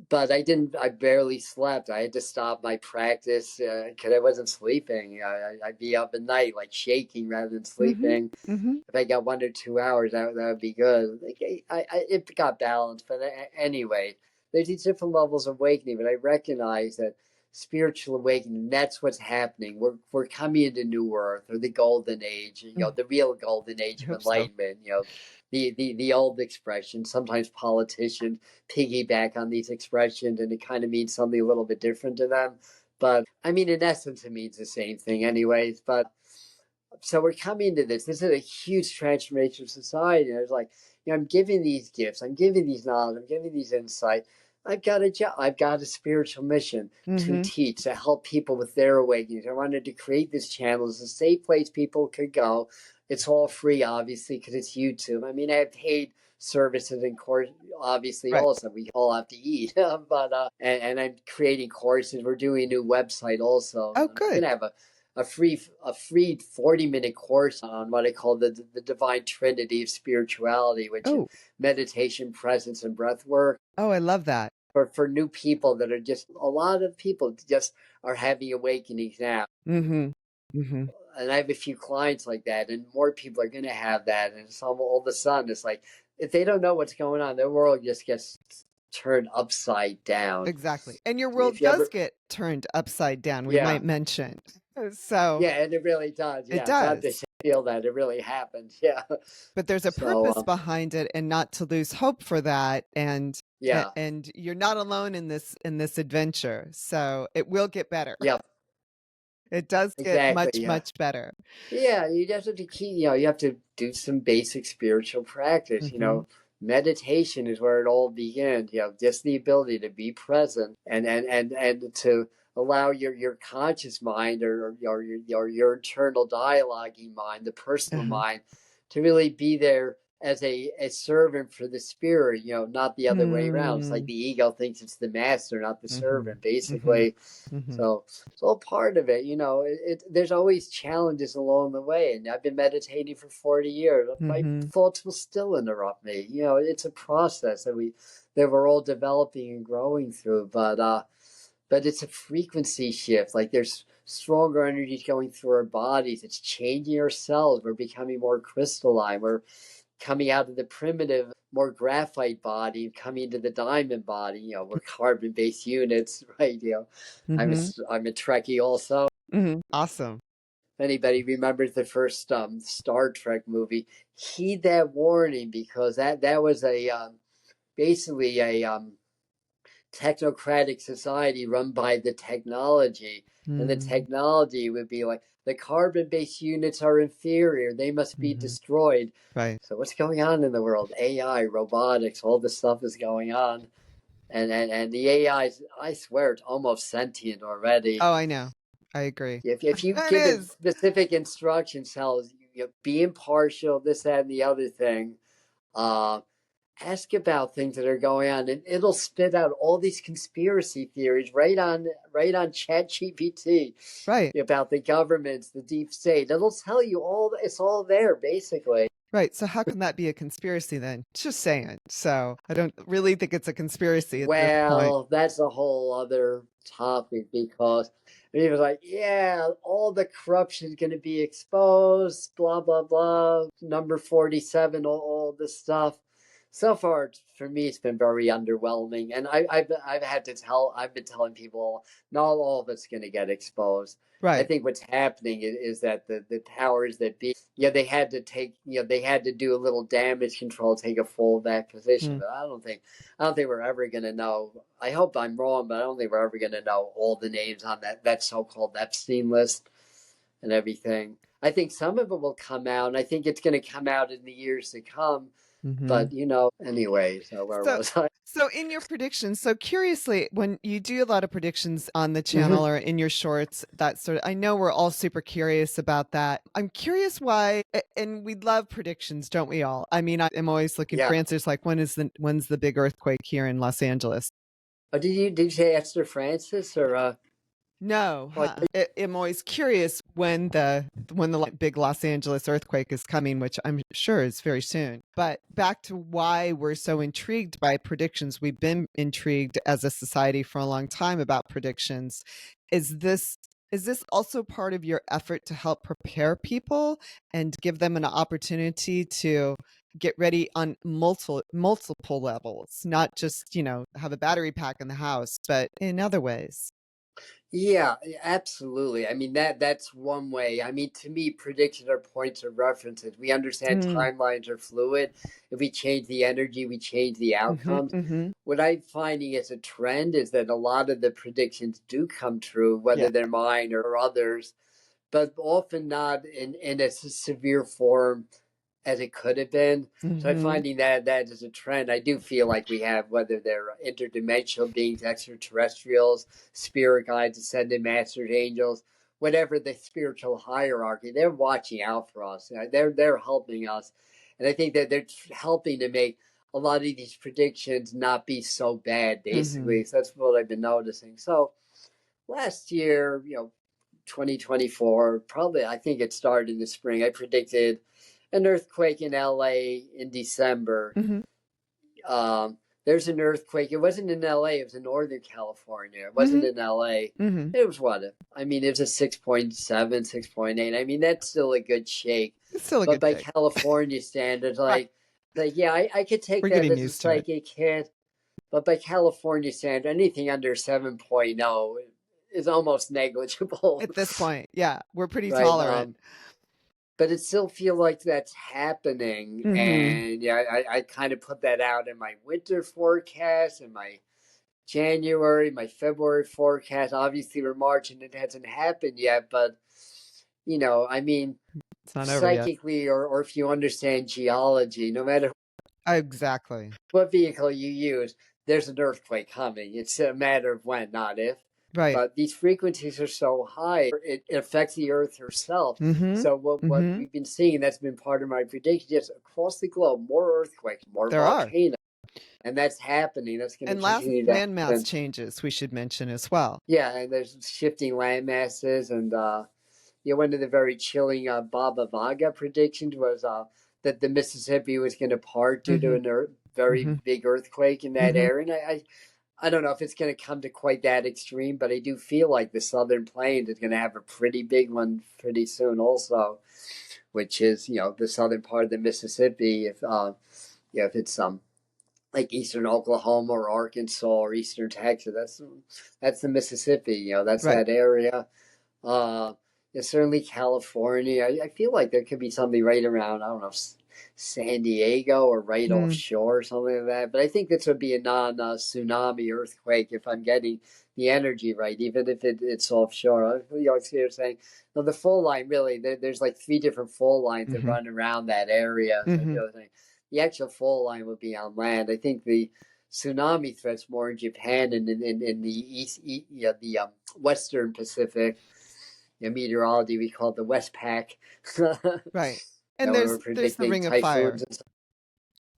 But I barely slept. I had to stop my practice because I wasn't sleeping. I'd be up at night, like shaking rather than Mm-hmm. sleeping. Mm-hmm. If I got 1 or 2 hours, that would be good. Like, it got balanced. But anyway, there's these different levels of awakening. But I recognize that spiritual awakening, that's what's happening. We're coming into New Earth, or the golden age, the real golden age I of hope so. enlightenment, the old expression. Sometimes politicians piggyback on these expressions and it kind of means something a little bit different to them. But I mean, in essence, it means the same thing, anyways. But so we're coming to this. This is a huge transformation of society. And it's like, I'm giving these gifts, I'm giving these knowledge, I'm giving these insight. I've got a job, I've got a spiritual mission to Mm-hmm. teach, to help people with their awakenings. I wanted to create this channel as a safe place people could go. It's all free, obviously, because it's YouTube. I mean, I have paid services and course, obviously, Right. also we all have to eat. But and I'm creating courses. We're doing a new website also. Oh, I'm good. gonna have a free 40-minute course on what I call the divine trinity of spirituality, which is Oh. meditation, presence, and breath work. Oh, I love that. For new people that are just, a lot of people just are having awakenings now. Mm-hmm. Mm-hmm. And I have a few clients like that, and more people are going to have that. And so all of a sudden, it's like, if they don't know what's going on, their world just gets turned upside down. Exactly. And your If world you does ever, get turned upside down, we yeah, might mention. So yeah, and it really does. it Yeah, it's not does. just feel that, it really happens. Yeah. But there's a So, purpose behind it, and not to lose hope for that. yeah, And you're not alone in this adventure. So it will get better. yeah, It does get exactly. much, Yeah. much better. Yeah, you just have to keep, you have to do some basic spiritual practice. Mm-hmm. Meditation is where it all begins. Just the ability to be present and to allow your conscious mind, or your internal dialoguing mind, the personal Uh-huh. mind, to really be there as a servant for the spirit, not the other way around. It's like Mm. the ego thinks it's the master, not the Mhm. servant, Mhm. basically. Mhm. So it's all part of it. There's always challenges along the way. And I've been meditating for 40 years. My Mhm. thoughts will still interrupt me. It's a process that we're all developing and growing through. But it's a frequency shift. Like, there's stronger energies going through our bodies. It's changing our cells. We're becoming more crystalline. We're coming out of the primitive, more graphite body, coming into the diamond body. We're carbon-based units, right? Mhm. I'm a Trekkie also. Mhm. Awesome. If anybody remembers the first Star Trek movie, heed that warning, because that was basically a technocratic society run by the technology, and the technology would be like the carbon-based units are inferior; they must be destroyed. Right. So what's going on in the world? AI, robotics, all this stuff is going on, and the AI, I swear, it's almost sentient already. Oh, I know. I agree. If you It give it is. specific instructions, tells you know, be impartial, this, that, and the other thing. Uh, Ask about things that are going on, and it'll spit out all these conspiracy theories right on ChatGPT Right. about the governments, the deep state. It'll tell you all. It's all there, basically. Right. So how can that be a conspiracy then? Just saying. So I don't really think it's a conspiracy at this point. Well, that's a whole other topic because he was like, yeah, all the corruption is going to be exposed, blah, blah, blah, number 47, all this stuff. So far, for me, it's been very underwhelming. And I've been telling people, not all of it's going to get exposed. I Right. think what's happening is that the powers that be, yeah, they had to do a little damage control, take a full back position. But I don't think we're ever going to know. I hope I'm wrong, but I don't think we're ever going to know all the names on that so-called Epstein list and everything. I think some of it will come out, and I think it's going to come out in the years to come. But anyway, so where So, was I? so in your predictions, so curiously, when you do a lot of predictions on the channel or in your shorts, that sort of, I know we're all super curious about that. I'm curious why, and we love predictions, don't we all? I mean, I'm always looking for Yeah. answers like when's the big earthquake here in Los Angeles? Oh, did you say Esther Francis or No, I'm always curious when the big Los Angeles earthquake is coming, which I'm sure is very soon. But back to why we're so intrigued by predictions. We've been intrigued as a society for a long time about predictions. Is this also part of your effort to help prepare people and give them an opportunity to get ready on multiple levels, not just, have a battery pack in the house, but in other ways? Yeah, absolutely. I mean that's one way. I mean, to me, predictions are points of references. We understand Mm. timelines are fluid. If we change the energy, we change the outcomes. Mhm. What I'm finding as a trend is that a lot of the predictions do come true, Yeah. whether they're mine or others, but often not in a severe form as it could have been. So I'm Mhm. finding that is a trend. I do feel like we have, whether they're interdimensional beings, extraterrestrials, spirit guides, ascended masters, angels, whatever the spiritual hierarchy, they're watching out for us. They're helping us, and I think that they're helping to make a lot of these predictions not be so bad. Mhm. Basically, so that's what I've been noticing. So last year, 2024, probably I think it started in the spring. I predicted an earthquake in LA in December. Mhm. Um, there's an earthquake. It wasn't in LA, it was in Northern California. It wasn't Mhm. in LA. Mhm. It was what? I mean, it was a 6.7, 6.8. I mean, that's still a good shake. It's still a But good by shake. California standards, Right. yeah, I could take We're that getting as a used to it. psychic hit. But by California standards, anything under 7.0 is almost negligible. At this point, yeah, we're pretty Right. tolerant. But it still feel like that's happening. Mhm. And yeah, I kind of put that out in my winter forecast and my January, my February forecast. Obviously, we're March and it hasn't happened yet. But, I mean, It's not over yet. psychically, or if you understand geology, no matter Exactly. what vehicle you use, there's an earthquake coming. It's a matter of when, not if. Right. But these frequencies are so high, it affects the Earth herself. Mhm. So what Mhm. we've been seeing, that's been part of my prediction, just across the globe, more earthquakes, more There are. volcanoes, and that's happening. That's going to And continue to landmass happen. changes we should mention as well. Yeah, and there's shifting land masses, and one of the very chilling Baba Vaga predictions was that the Mississippi was going to part due to Mhm. a very Mhm. big earthquake in that Mhm. area. And I don't know if it's going to come to quite that extreme, but I do feel like the Southern Plains is going to have a pretty big one pretty soon, also, which is the southern part of the Mississippi. If it's like eastern Oklahoma or Arkansas or eastern Texas, that's the Mississippi. That's Right. that area. Uh, certainly California. I feel like there could be something right around, I don't know, San Diego or right Mm, offshore or something like that. But I think this would be a non tsunami earthquake if I'm getting the energy right, even if it's offshore. You're saying, no, the full line really, there's like three different full lines that mhm, run around that area. So mhm. the actual full line would be on land. I think the tsunami threat's more in Japan and in the yeah, the Western Pacific. Meteorology, we call it the Westpac. Right. And When we're there's the predicting Ring of Fire. typhoons and stuff.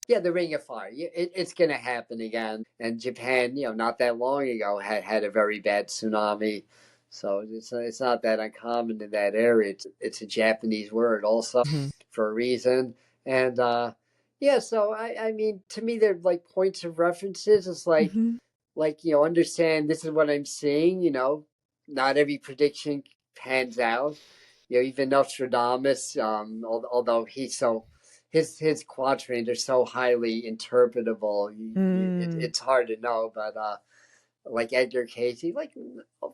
Yeah, the Ring of Fire. It's going to happen again. And Japan, not that long ago, had a very bad tsunami. So it's not that uncommon in that area. It's a Japanese word also Mhm, for a reason. And yeah, so I mean, to me, they're like points of references. It's mhm. like understand this is what I'm seeing. Not every prediction pans out. Even Nostradamus, although he's so his quatrains are so highly interpretable, Mm, it's hard to know. But like Edgar Casey, like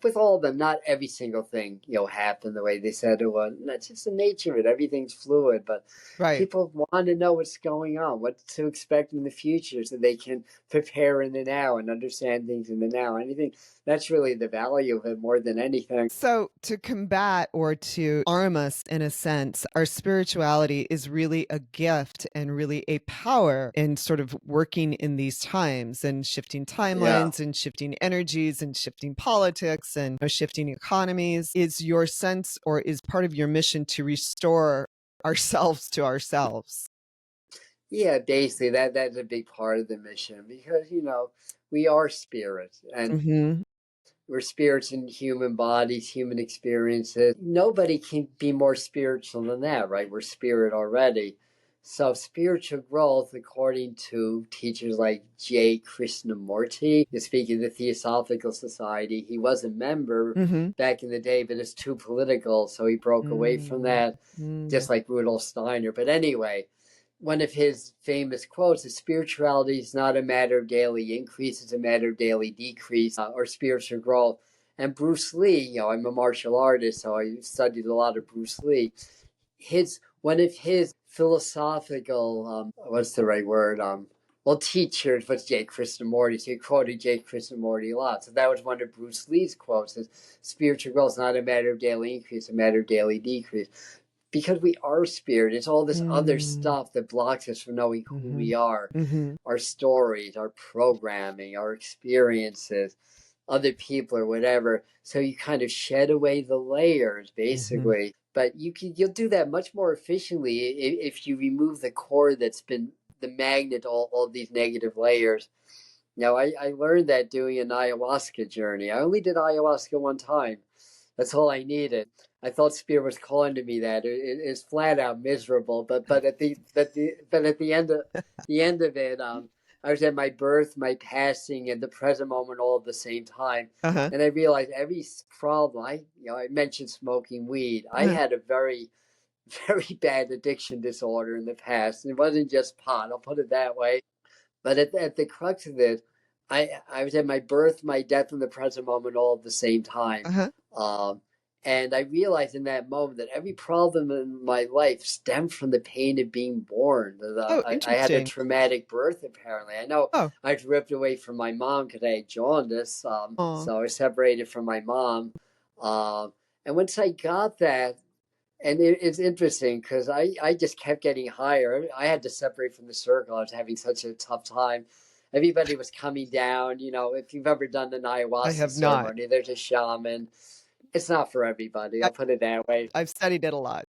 with all of them, not every single thing happened the way they said it would. That's just the nature of it. Everything's fluid, but right. people want to know what's going on, what to expect in the future, so they can prepare in the now and understand things in the now. And I think that's really the value of it more than anything. So, to combat or to arm us in a sense, our spirituality is really a gift and really a power in sort of working in these times and shifting Yeah. timelines and shifting energies and shifting politics and shifting economies. Is your sense or is part of your mission to restore ourselves to ourselves? Yeah, basically that's a big part of the mission because we are spirits and Hmm. we're spirits in human bodies, human experiences. Nobody can be more spiritual than that, right? We're spirit already. So spiritual growth, according to teachers like J. Krishnamurti, speaking of the Theosophical Society, he was a member Hmm. back in the day, but it's too political, so he broke away from Mm, that, mm, just like Rudolf Steiner. But anyway, one of his famous quotes is spirituality is not a matter of daily increase, it's a matter of daily decrease or spiritual growth. And Bruce Lee, I'm a martial artist, so I studied a lot of Bruce Lee. One of his philosophical, what's the right word? Well, teachers was Jay Krishnamurti, so he quoted Jay Krishnamurti a lot. So that was one of Bruce Lee's quotes: is spiritual growth is not a matter of daily increase, a matter of daily decrease, because we are spirit. It's all this other mm, stuff that blocks us from knowing who mhm, we are, mhm, our stories, our programming, our experiences, other people or whatever. So you kind of shed away the layers mhm. basically. But you'll do that much more efficiently if you remove the core that's been the magnet, all these negative layers. Now, I learned that doing an ayahuasca journey. I only did ayahuasca one time. That's all I needed. I thought spirit was calling to me that it's flat out miserable. But at the end of it, I was at my birth, my passing, and the present moment all at the same time. Uh-huh, And I realized every problem. I mentioned smoking weed. I uh-huh, had a very very bad addiction disorder in the past. It wasn't just pot. I'll put it that way. But at the crux of it, I was at my birth, my death, and the present moment all at the same time. uh-huh. Um, and I realized in that moment that every problem in my life stemmed from the pain of being born. Oh, I had a interesting. traumatic birth, apparently. I know Oh, I was ripped away from my mom because I had jaundice. aw, So I was separated from my mom. And once I got that, and it's interesting because I just kept getting higher. I had to separate from the circle. I was having such a tough time. Everybody was coming down. If you've ever done an I ayahuasca have not. ceremony, there's a shaman. It's not for everybody. I I'll put it that way. I've studied it a lot.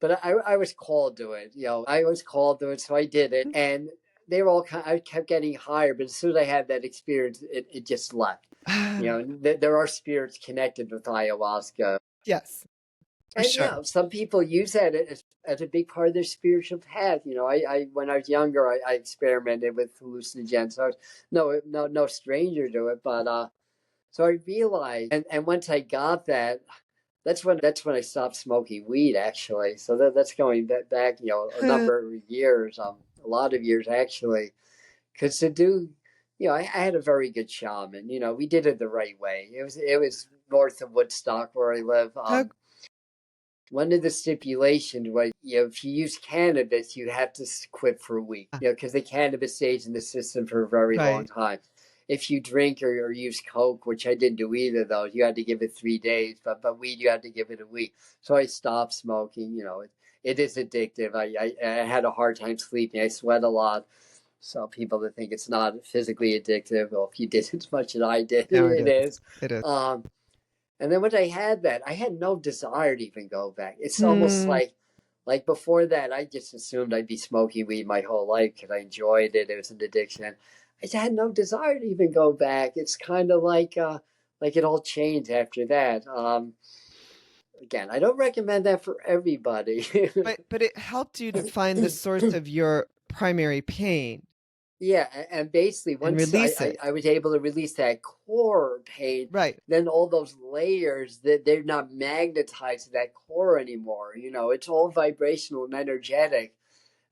But I was called to it. I was called to it, so I did it. And they were all I kept getting higher, but as soon as I had that experience, it just left. There are spirits connected with ayahuasca. Yes, for And sure. some people use that as a big part of their spiritual path. I when I was younger, I experimented with hallucinogens. So I was no stranger to it. But so I realized, and once I got that, that's when I stopped smoking weed. Actually, so that's going back, a number of years, a lot of years actually, because to do. I had a very good shaman. We did it the right way. It was north of Woodstock where I live. How one of the stipulations was, if you use cannabis, you have to quit for a week, Ah, because the cannabis stays in the system for a very long right. time. If you drink or use coke, which I didn't do either of those, you had to give it 3 days. But weed, you had to give it a week. So I stopped smoking. It is addictive. I had a hard time sleeping. I sweat a lot. So people that think it's not physically addictive, well, if you did as much as I did, No, it it is. is. It is. And then when I had that, I had no desire to even go back. It's almost Hmm. like before that, I just assumed I'd be smoking weed my whole life because I enjoyed it. It was an addiction. I just had no desire to even go back. It's kind of like it all changed after that. Again, I don't recommend that for everybody. But it helped you to find the source of your primary pain Yeah, and basically and once release it. I was able to release that core pain, Right. then all those layers, that they're not magnetized to that core anymore. It's all vibrational and energetic.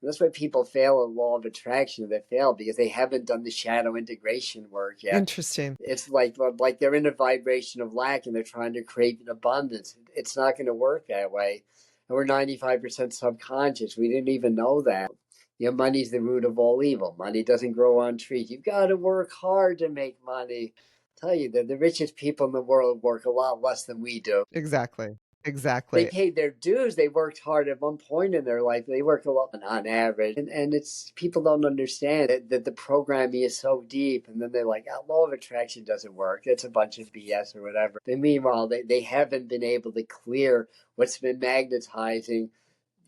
And that's why people fail in law of attraction. They fail because they haven't done the shadow integration work yet. Interesting. It's like they're in a vibration of lack and they're trying to create an abundance. It's not going to work that way. And we're 95% subconscious. We didn't even know that. Money's the root of all evil. Money doesn't grow on trees. You've got to work hard to make money. I tell you that the richest people in the world work a lot less than we do. Exactly. They Exactly. paid their dues. They worked hard at one point in their life. They worked a lot on average. And it's people don't understand that the programming is so deep. And then they're like, oh, law of attraction doesn't work. It's a bunch of BS or whatever. And meanwhile, they haven't been able to clear what's been magnetizing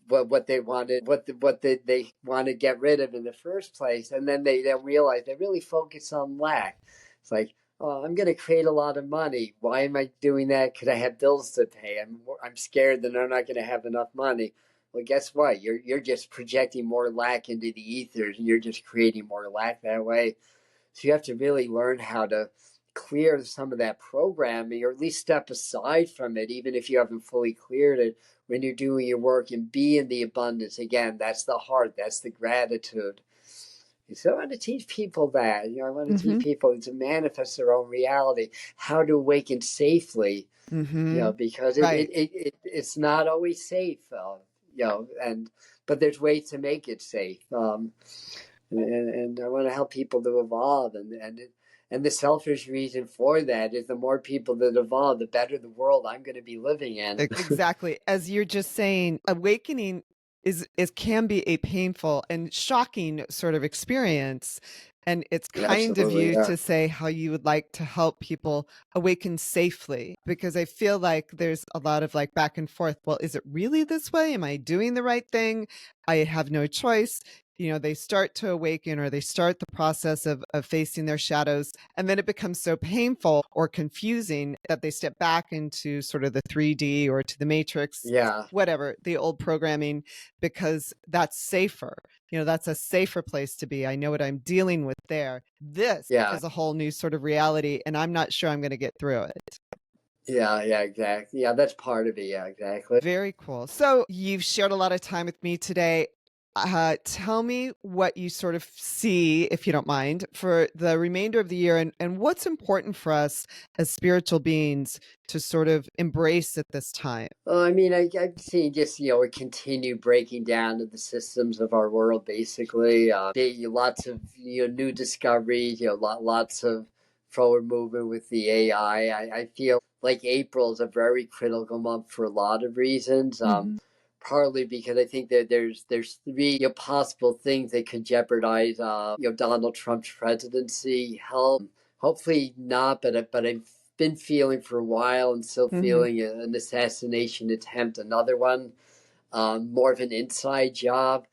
what they wanted, they want to get rid of in the first place, and then they realize they really focus on lack. It's like, oh, I'm going to create a lot of money. Why am I doing that? Because I have bills to pay. I'm scared that I'm not going to have enough money. Well, guess what? You're just projecting more lack into the ethers, and you're just creating more lack that way. So you have to really learn how to clear some of that programming, or at least step aside from it, even if you haven't fully cleared it when you're doing your work, and be in the abundance. Again, that's the heart, that's the gratitude. So I want to teach people that. I want to teach Mm-hmm. people to manifest their own reality, how to awaken safely, Mm-hmm. because Right. it's not always safe, but there's ways to make it safe. And I want to help people to evolve, and the selfish reason for that is the more people that evolve, the better the world I'm going to be living in. Exactly. As you're just saying, awakening is can be a painful and shocking sort of experience. And it's kind of Absolutely, you yeah. to say how you would like to help people awaken safely, because I feel like there's a lot of like back and forth. Well, is it really this way? Am I doing the right thing? I have no choice. They start to awaken, or they start the process of facing their shadows. And then it becomes so painful or confusing that they step back into sort of the 3D or to the matrix, Yeah, whatever, the old programming, because that's safer. That's a safer place to be. I know what I'm dealing with there. This yeah, is a whole new sort of reality, and I'm not sure I'm going to get through it. yeah, exactly. Yeah, that's part of it. Yeah, exactly. Very cool. So you've shared a lot of time with me today. Tell me what you sort of see, if you don't mind, for the remainder of the year, and what's important for us as spiritual beings to sort of embrace at this time. I mean, I'm seeing just, a continued breaking down of the systems of our world, basically. Lots of, new discoveries, lots of forward movement with the AI. I feel like April is a very critical month for a lot of reasons. Mhm. Partly because I think that there's three, possible things that could jeopardize, Donald Trump's presidency. Hopefully not, but I've been feeling for a while, and still Mhm. feeling an assassination attempt, another one, more of an inside job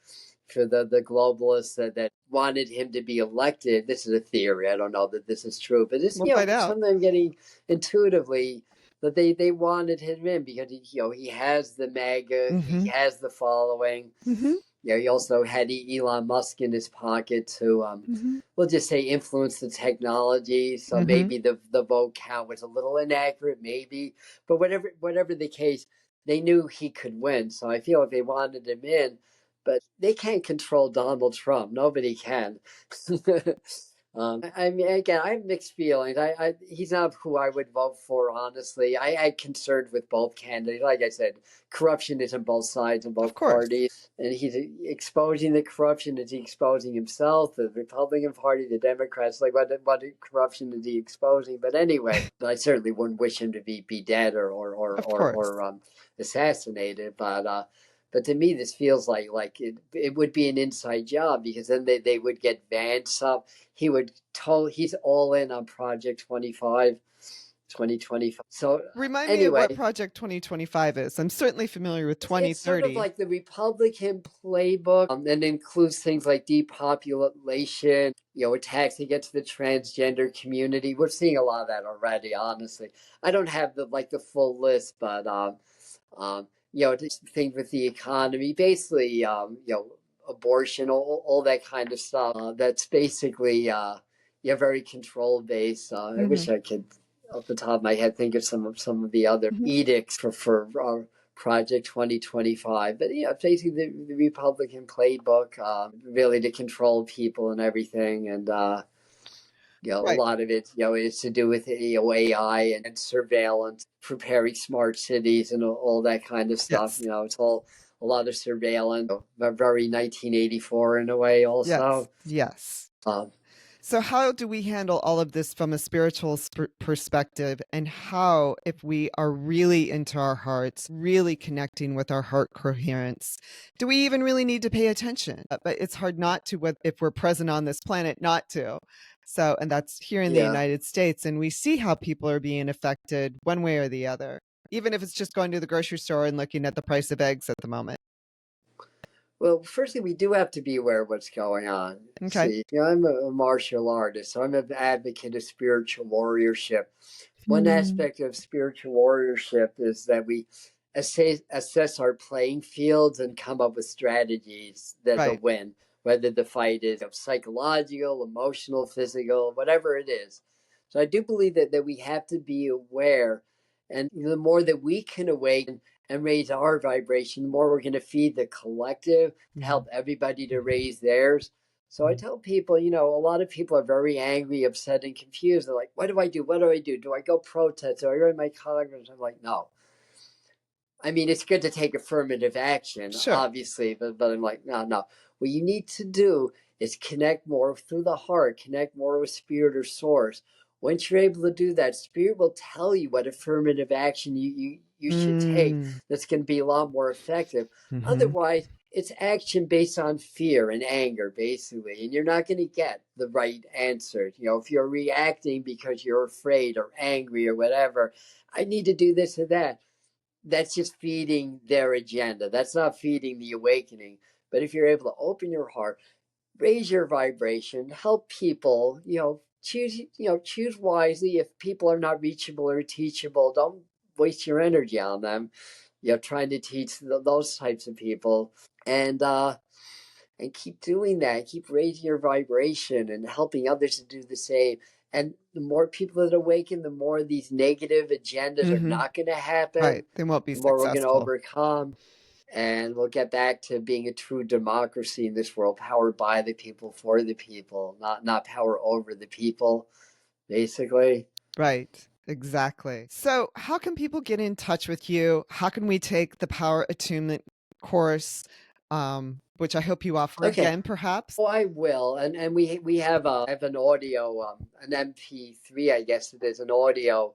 for the globalists that wanted him to be elected. This is a theory. I don't know that this is true, but it's, We'll find out. something I'm getting intuitively, that they wanted him in because he has the MAGA, he Mhm. has the following. Mhm. He also had Elon Musk in his pocket to, Mhm. we'll just say, influence the technology. So Mhm. maybe the vote count was a little inaccurate, maybe, but whatever the case, they knew he could win. So I feel like they wanted him in, but they can't control Donald Trump. Nobody can. I mean, again, I have mixed feelings. He's not who I would vote for, honestly. I'm concerned with both candidates. Like I said, corruption is on both sides, on Of both course. parties, and he's exposing the corruption. Is he exposing himself, the Republican Party, the Democrats? Like, what corruption is he exposing? But anyway, I certainly wouldn't wish him to be dead Of course. or assassinated. But to me, this feels like it would be an inside job, because then they would get Vance up. He's all in on Project 2025. So Remind me of what anyway, Project 2025 is. I'm certainly familiar with it's sort of 2030. like the Republican playbook, and includes things like depopulation, attacks against the transgender community. We're seeing a lot of that already, honestly. I don't have the full list, but things with the economy, basically, abortion, all that kind of stuff. That's basically, very control based. I wish I could, off the top of my head, think of some of the other edicts for Project 2025. But basically the Republican playbook, really to control people and everything, and a Right. lot of it, is to do with AI and surveillance, preparing smart cities and all that kind of stuff. Yes. It's all a lot of surveillance, very 1984 in a way, also. Yes. Um, So how do we handle all of this from a spiritual perspective, and how, if we are really into our hearts, really connecting with our heart coherence, do we even really need to pay attention? But it's hard not to, if we're present on this planet, not to. So, and that's here in the yeah. United States, and we see how people are being affected one way or the other, even if it's just going to the grocery store and looking at the price of eggs at the moment. Well, firstly, we do have to be aware of what's going on. Okay. See, I'm a martial artist, so I'm an advocate of spiritual warriorship. One aspect of spiritual warriorship is that we assess our playing fields and come up with strategies that'll Right. win, whether the fight is psychological, emotional, physical, whatever it is. So I do believe that we have to be aware, and the more that we can awaken and raise our vibration, the more we're going to feed the collective to help everybody to raise theirs. So I tell people, a lot of people are very angry, upset, and confused. They're like, what do I do? What do I do? Do I go protest? Do I write my Congress? I'm like, no. I mean, it's good to take affirmative action, Sure. obviously, but I'm like, no. What you need to do is connect more through the heart, connect more with spirit or source. Once you're able to do that, spirit will tell you what affirmative action you should take that's going to be a lot more effective. Otherwise, it's action based on fear and anger, basically, and you're not going to get the right answers. If you're reacting because you're afraid or angry or whatever, I need to do this or that, that's just feeding their agenda. That's not feeding the awakening. But if you're able to open your heart, raise your vibration, help people, choose wisely. If people are not reachable or teachable, don't waste your energy on them. Trying to teach those types of people, and keep doing that. Keep raising your vibration and helping others to do the same. And the more people that awaken, the more these negative agendas are not going to happen. Right. They won't be the more we're going to successful. overcome. And we'll get back to being a true democracy in this world, powered by the people, for the people, not power over the people, basically. Right. Exactly. So, how can people get in touch with you? How can we take the Power Attunement course, which I hope you offer again, perhaps? Oh, I will, and we have an audio, an MP3, I guess it is, an audio,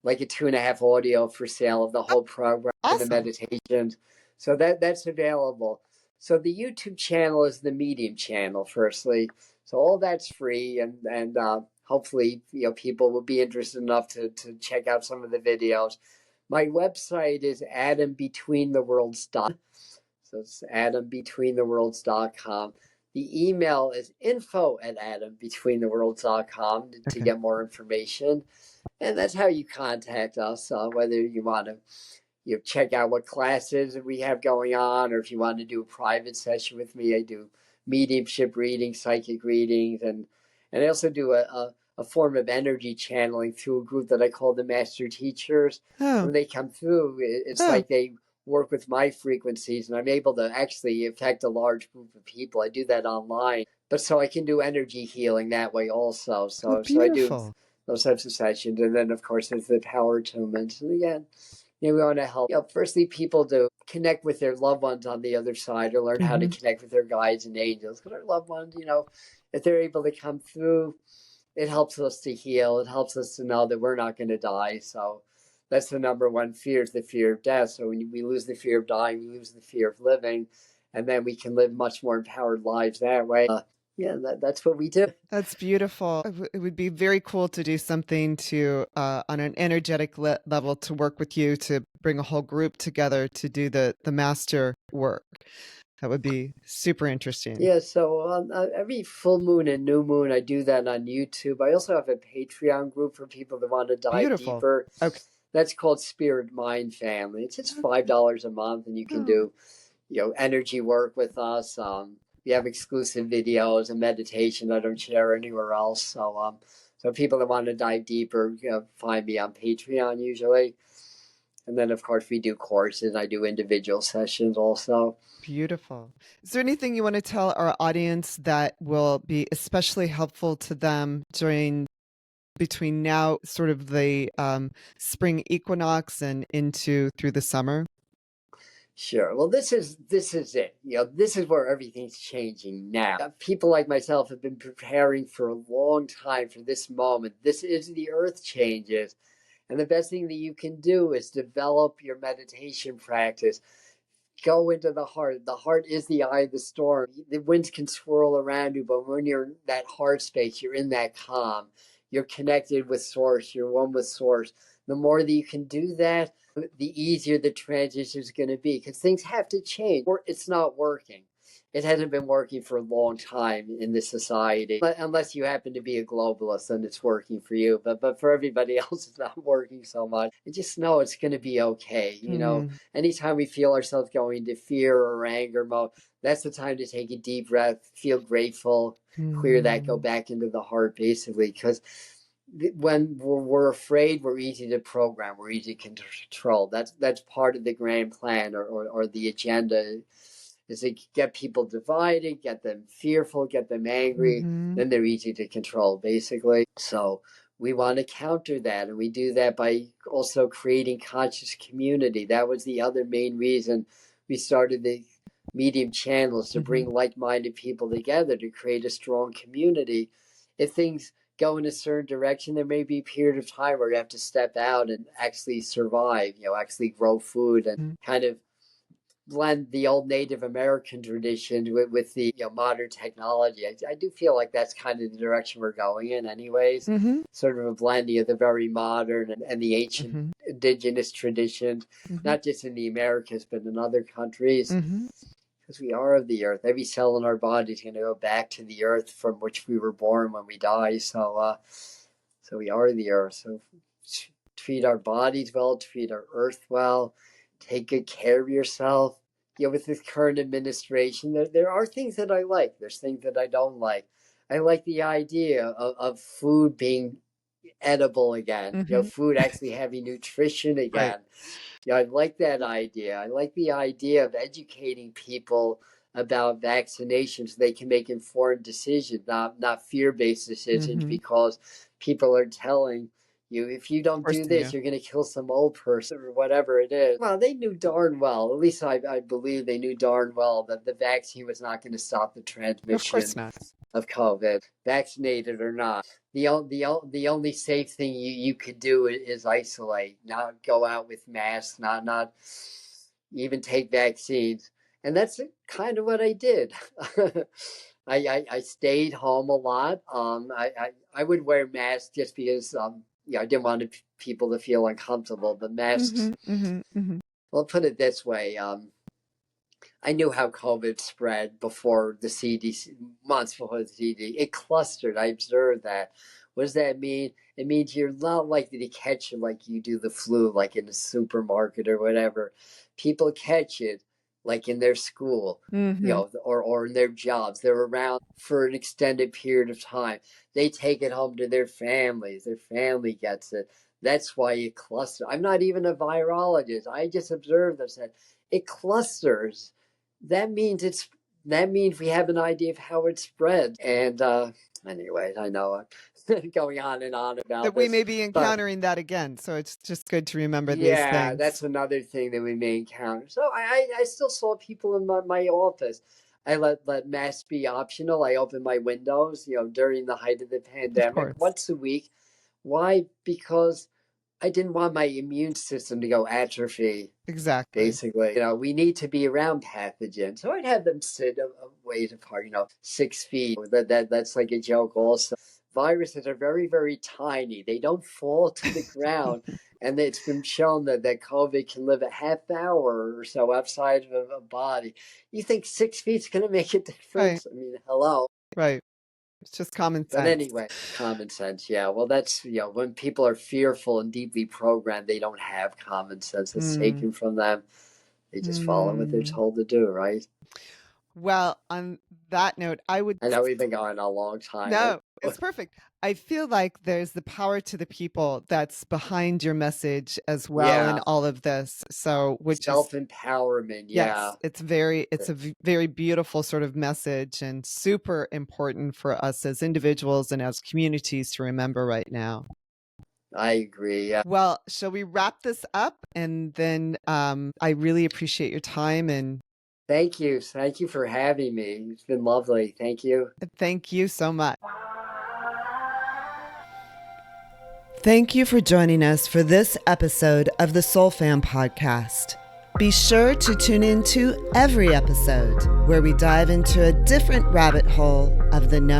like a 2.5 audio for sale of the whole program and the Awesome. meditations. So that's available. So the YouTube channel is the Medium channel, firstly. So all that's free, and hopefully people will be interested enough to check out some of the videos. My website is atombetweentheworlds.com. So it's atombetweentheworlds.com. The email is info@atombetweentheworlds.com to get more information. And that's how you contact us, whether you want to check out what classes we have going on, or if you want to do a private session with me. I do mediumship readings, psychic readings, and I also do a form of energy channeling through a group that I call the Master Teachers. Oh. When they come through, it's like they work with my frequencies, and I'm able to actually affect a large group of people. I do that online. but so I can do energy healing that way also. Oh, So I do beautiful. those types of sessions, and then of course there's the power attunement. And again, we want to help. Firstly, people to connect with their loved ones on the other side, or learn how to connect with their guides and angels. Because our loved ones, if they're able to come through, it helps us to heal. It helps us to know that we're not going to die. So that's the number one fear, is the fear of death. So when we lose the fear of dying, we lose the fear of living, and then we can live much more empowered lives that way. Yeah, that's what we do. That's beautiful. It would be very cool to do something to, on an energetic level, to work with you, to bring a whole group together to do the master work. That would be super interesting. Yeah, so every full moon and new moon, I do that on YouTube. I also have a Patreon group for people that want to dive Beautiful. deeper. Okay. That's called Spirit Mind Family. It's just $5 a month, and you can do, energy work with us. We have exclusive videos and meditation I don't share anywhere else. So people that want to dive deeper, find me on Patreon usually. And then, of course, we do courses. I do individual sessions also. Beautiful. Is there anything you want to tell our audience that will be especially helpful to them between now, sort of the spring equinox, and through the summer? Sure. Well, this is it. This is where everything's changing now. People like myself have been preparing for a long time for this moment. This is the earth changes. And the best thing that you can do is develop your meditation practice. Go into the heart. The heart is the eye of the storm. The winds can swirl around you, but when you're in that heart space, you're in that calm. You're connected with Source. You're one with Source. The more that you can do that, the easier the transition is going to be, because things have to change or it's not working. It hasn't been working for a long time in this society, unless you happen to be a globalist and it's working for you. But for everybody else, it's not working so much. And just know it's going to be okay. Anytime we feel ourselves going to fear or anger mode, that's the time to take a deep breath, feel grateful, clear that, go back into the heart, basically, because when we're afraid, we're easy to program, we're easy to control. That's part of the grand plan, or the agenda, is to get people divided, get them fearful, get them angry. Then they're easy to control, basically. So we want to counter that, and we do that by also creating conscious community. That was the other main reason we started the medium channels, to bring like-minded people together to create a strong community. If things go in a certain direction, there may be a period of time where you have to step out and actually survive, actually grow food, and kind of blend the old Native American tradition with the modern technology. I do feel like that's kind of the direction we're going in anyways. Sort of a blending of the very modern and the ancient indigenous traditions, not just in the Americas, but in other countries. Because we are of the earth. Every cell in our body is going to go back to the earth from which we were born when we die. So we are the earth. So treat our bodies well, treat our earth well, take good care of yourself. With this current administration, there are things that I like. There's things that I don't like. I like the idea of food being edible again. Food actually having nutrition again. I like that idea. I like the idea of educating people about vaccinations so they can make informed decisions, not fear-based decisions, because people are telling you, if you don't do this, you're going to kill some old person or whatever it is. Well, they knew darn well, at least I believe they knew darn well, that the vaccine was not going to stop the transmission of COVID, vaccinated or not. The only safe thing you could do is isolate, not go out with masks, not even take vaccines. And that's kind of what I did. I stayed home a lot. I would wear masks just because I didn't want people to feel uncomfortable. But masks, well, put it this way, I knew how COVID spread before the CDC, months before the CDC. It clustered. I observed that. What does that mean? It means you're not likely to catch it like you do the flu, like in a supermarket or whatever. People catch it like in their school, or in their jobs. They're around for an extended period of time. They take it home to their families. Their family gets it. That's why it clusters. I'm not even a virologist. I just observed this. It clusters. That means it's that means we have an idea of how it spreads. And anyway, I know I'm going on and on about That we this, may be but encountering that again. So it's just good to remember these yeah, things. that's another thing that we may encounter. So I still saw people in my office. I let masks be optional. I opened my windows, during the height of the Of pandemic course. once a week. Why? Because I didn't want my immune system to go atrophy. Exactly. Basically, we need to be around pathogens. So I'd have them sit a ways apart, 6 feet. That's like a joke also. Viruses are very, very tiny. They don't fall to the ground. And it's been shown that COVID can live a half hour or so outside of a body. You think 6 feet's going to make a Right. difference? I mean, hello. Right. It's just common But sense. anyway, common sense. Yeah. Well, that's, when people are fearful and deeply programmed, they don't have common sense. It's Mm. taken from them. They just follow what they're Mm. told to do, right? Well, on that note, I would. I know we've been going a long time. No, it's perfect. I feel like there's the power to the people that's behind your message as well in Yeah. all of this. So, which is, Self-empowerment. yes, Yeah. it's a very beautiful sort of message and super important for us as individuals and as communities to remember right now. I agree. Yeah. Well, shall we wrap this up? And then I really appreciate your time and Thank you. Thank you for having me. It's been lovely. Thank you. thank you so much. Thank you for joining us for this episode of the Soul Fam podcast. Be sure to tune in to every episode where we dive into a different rabbit hole of the known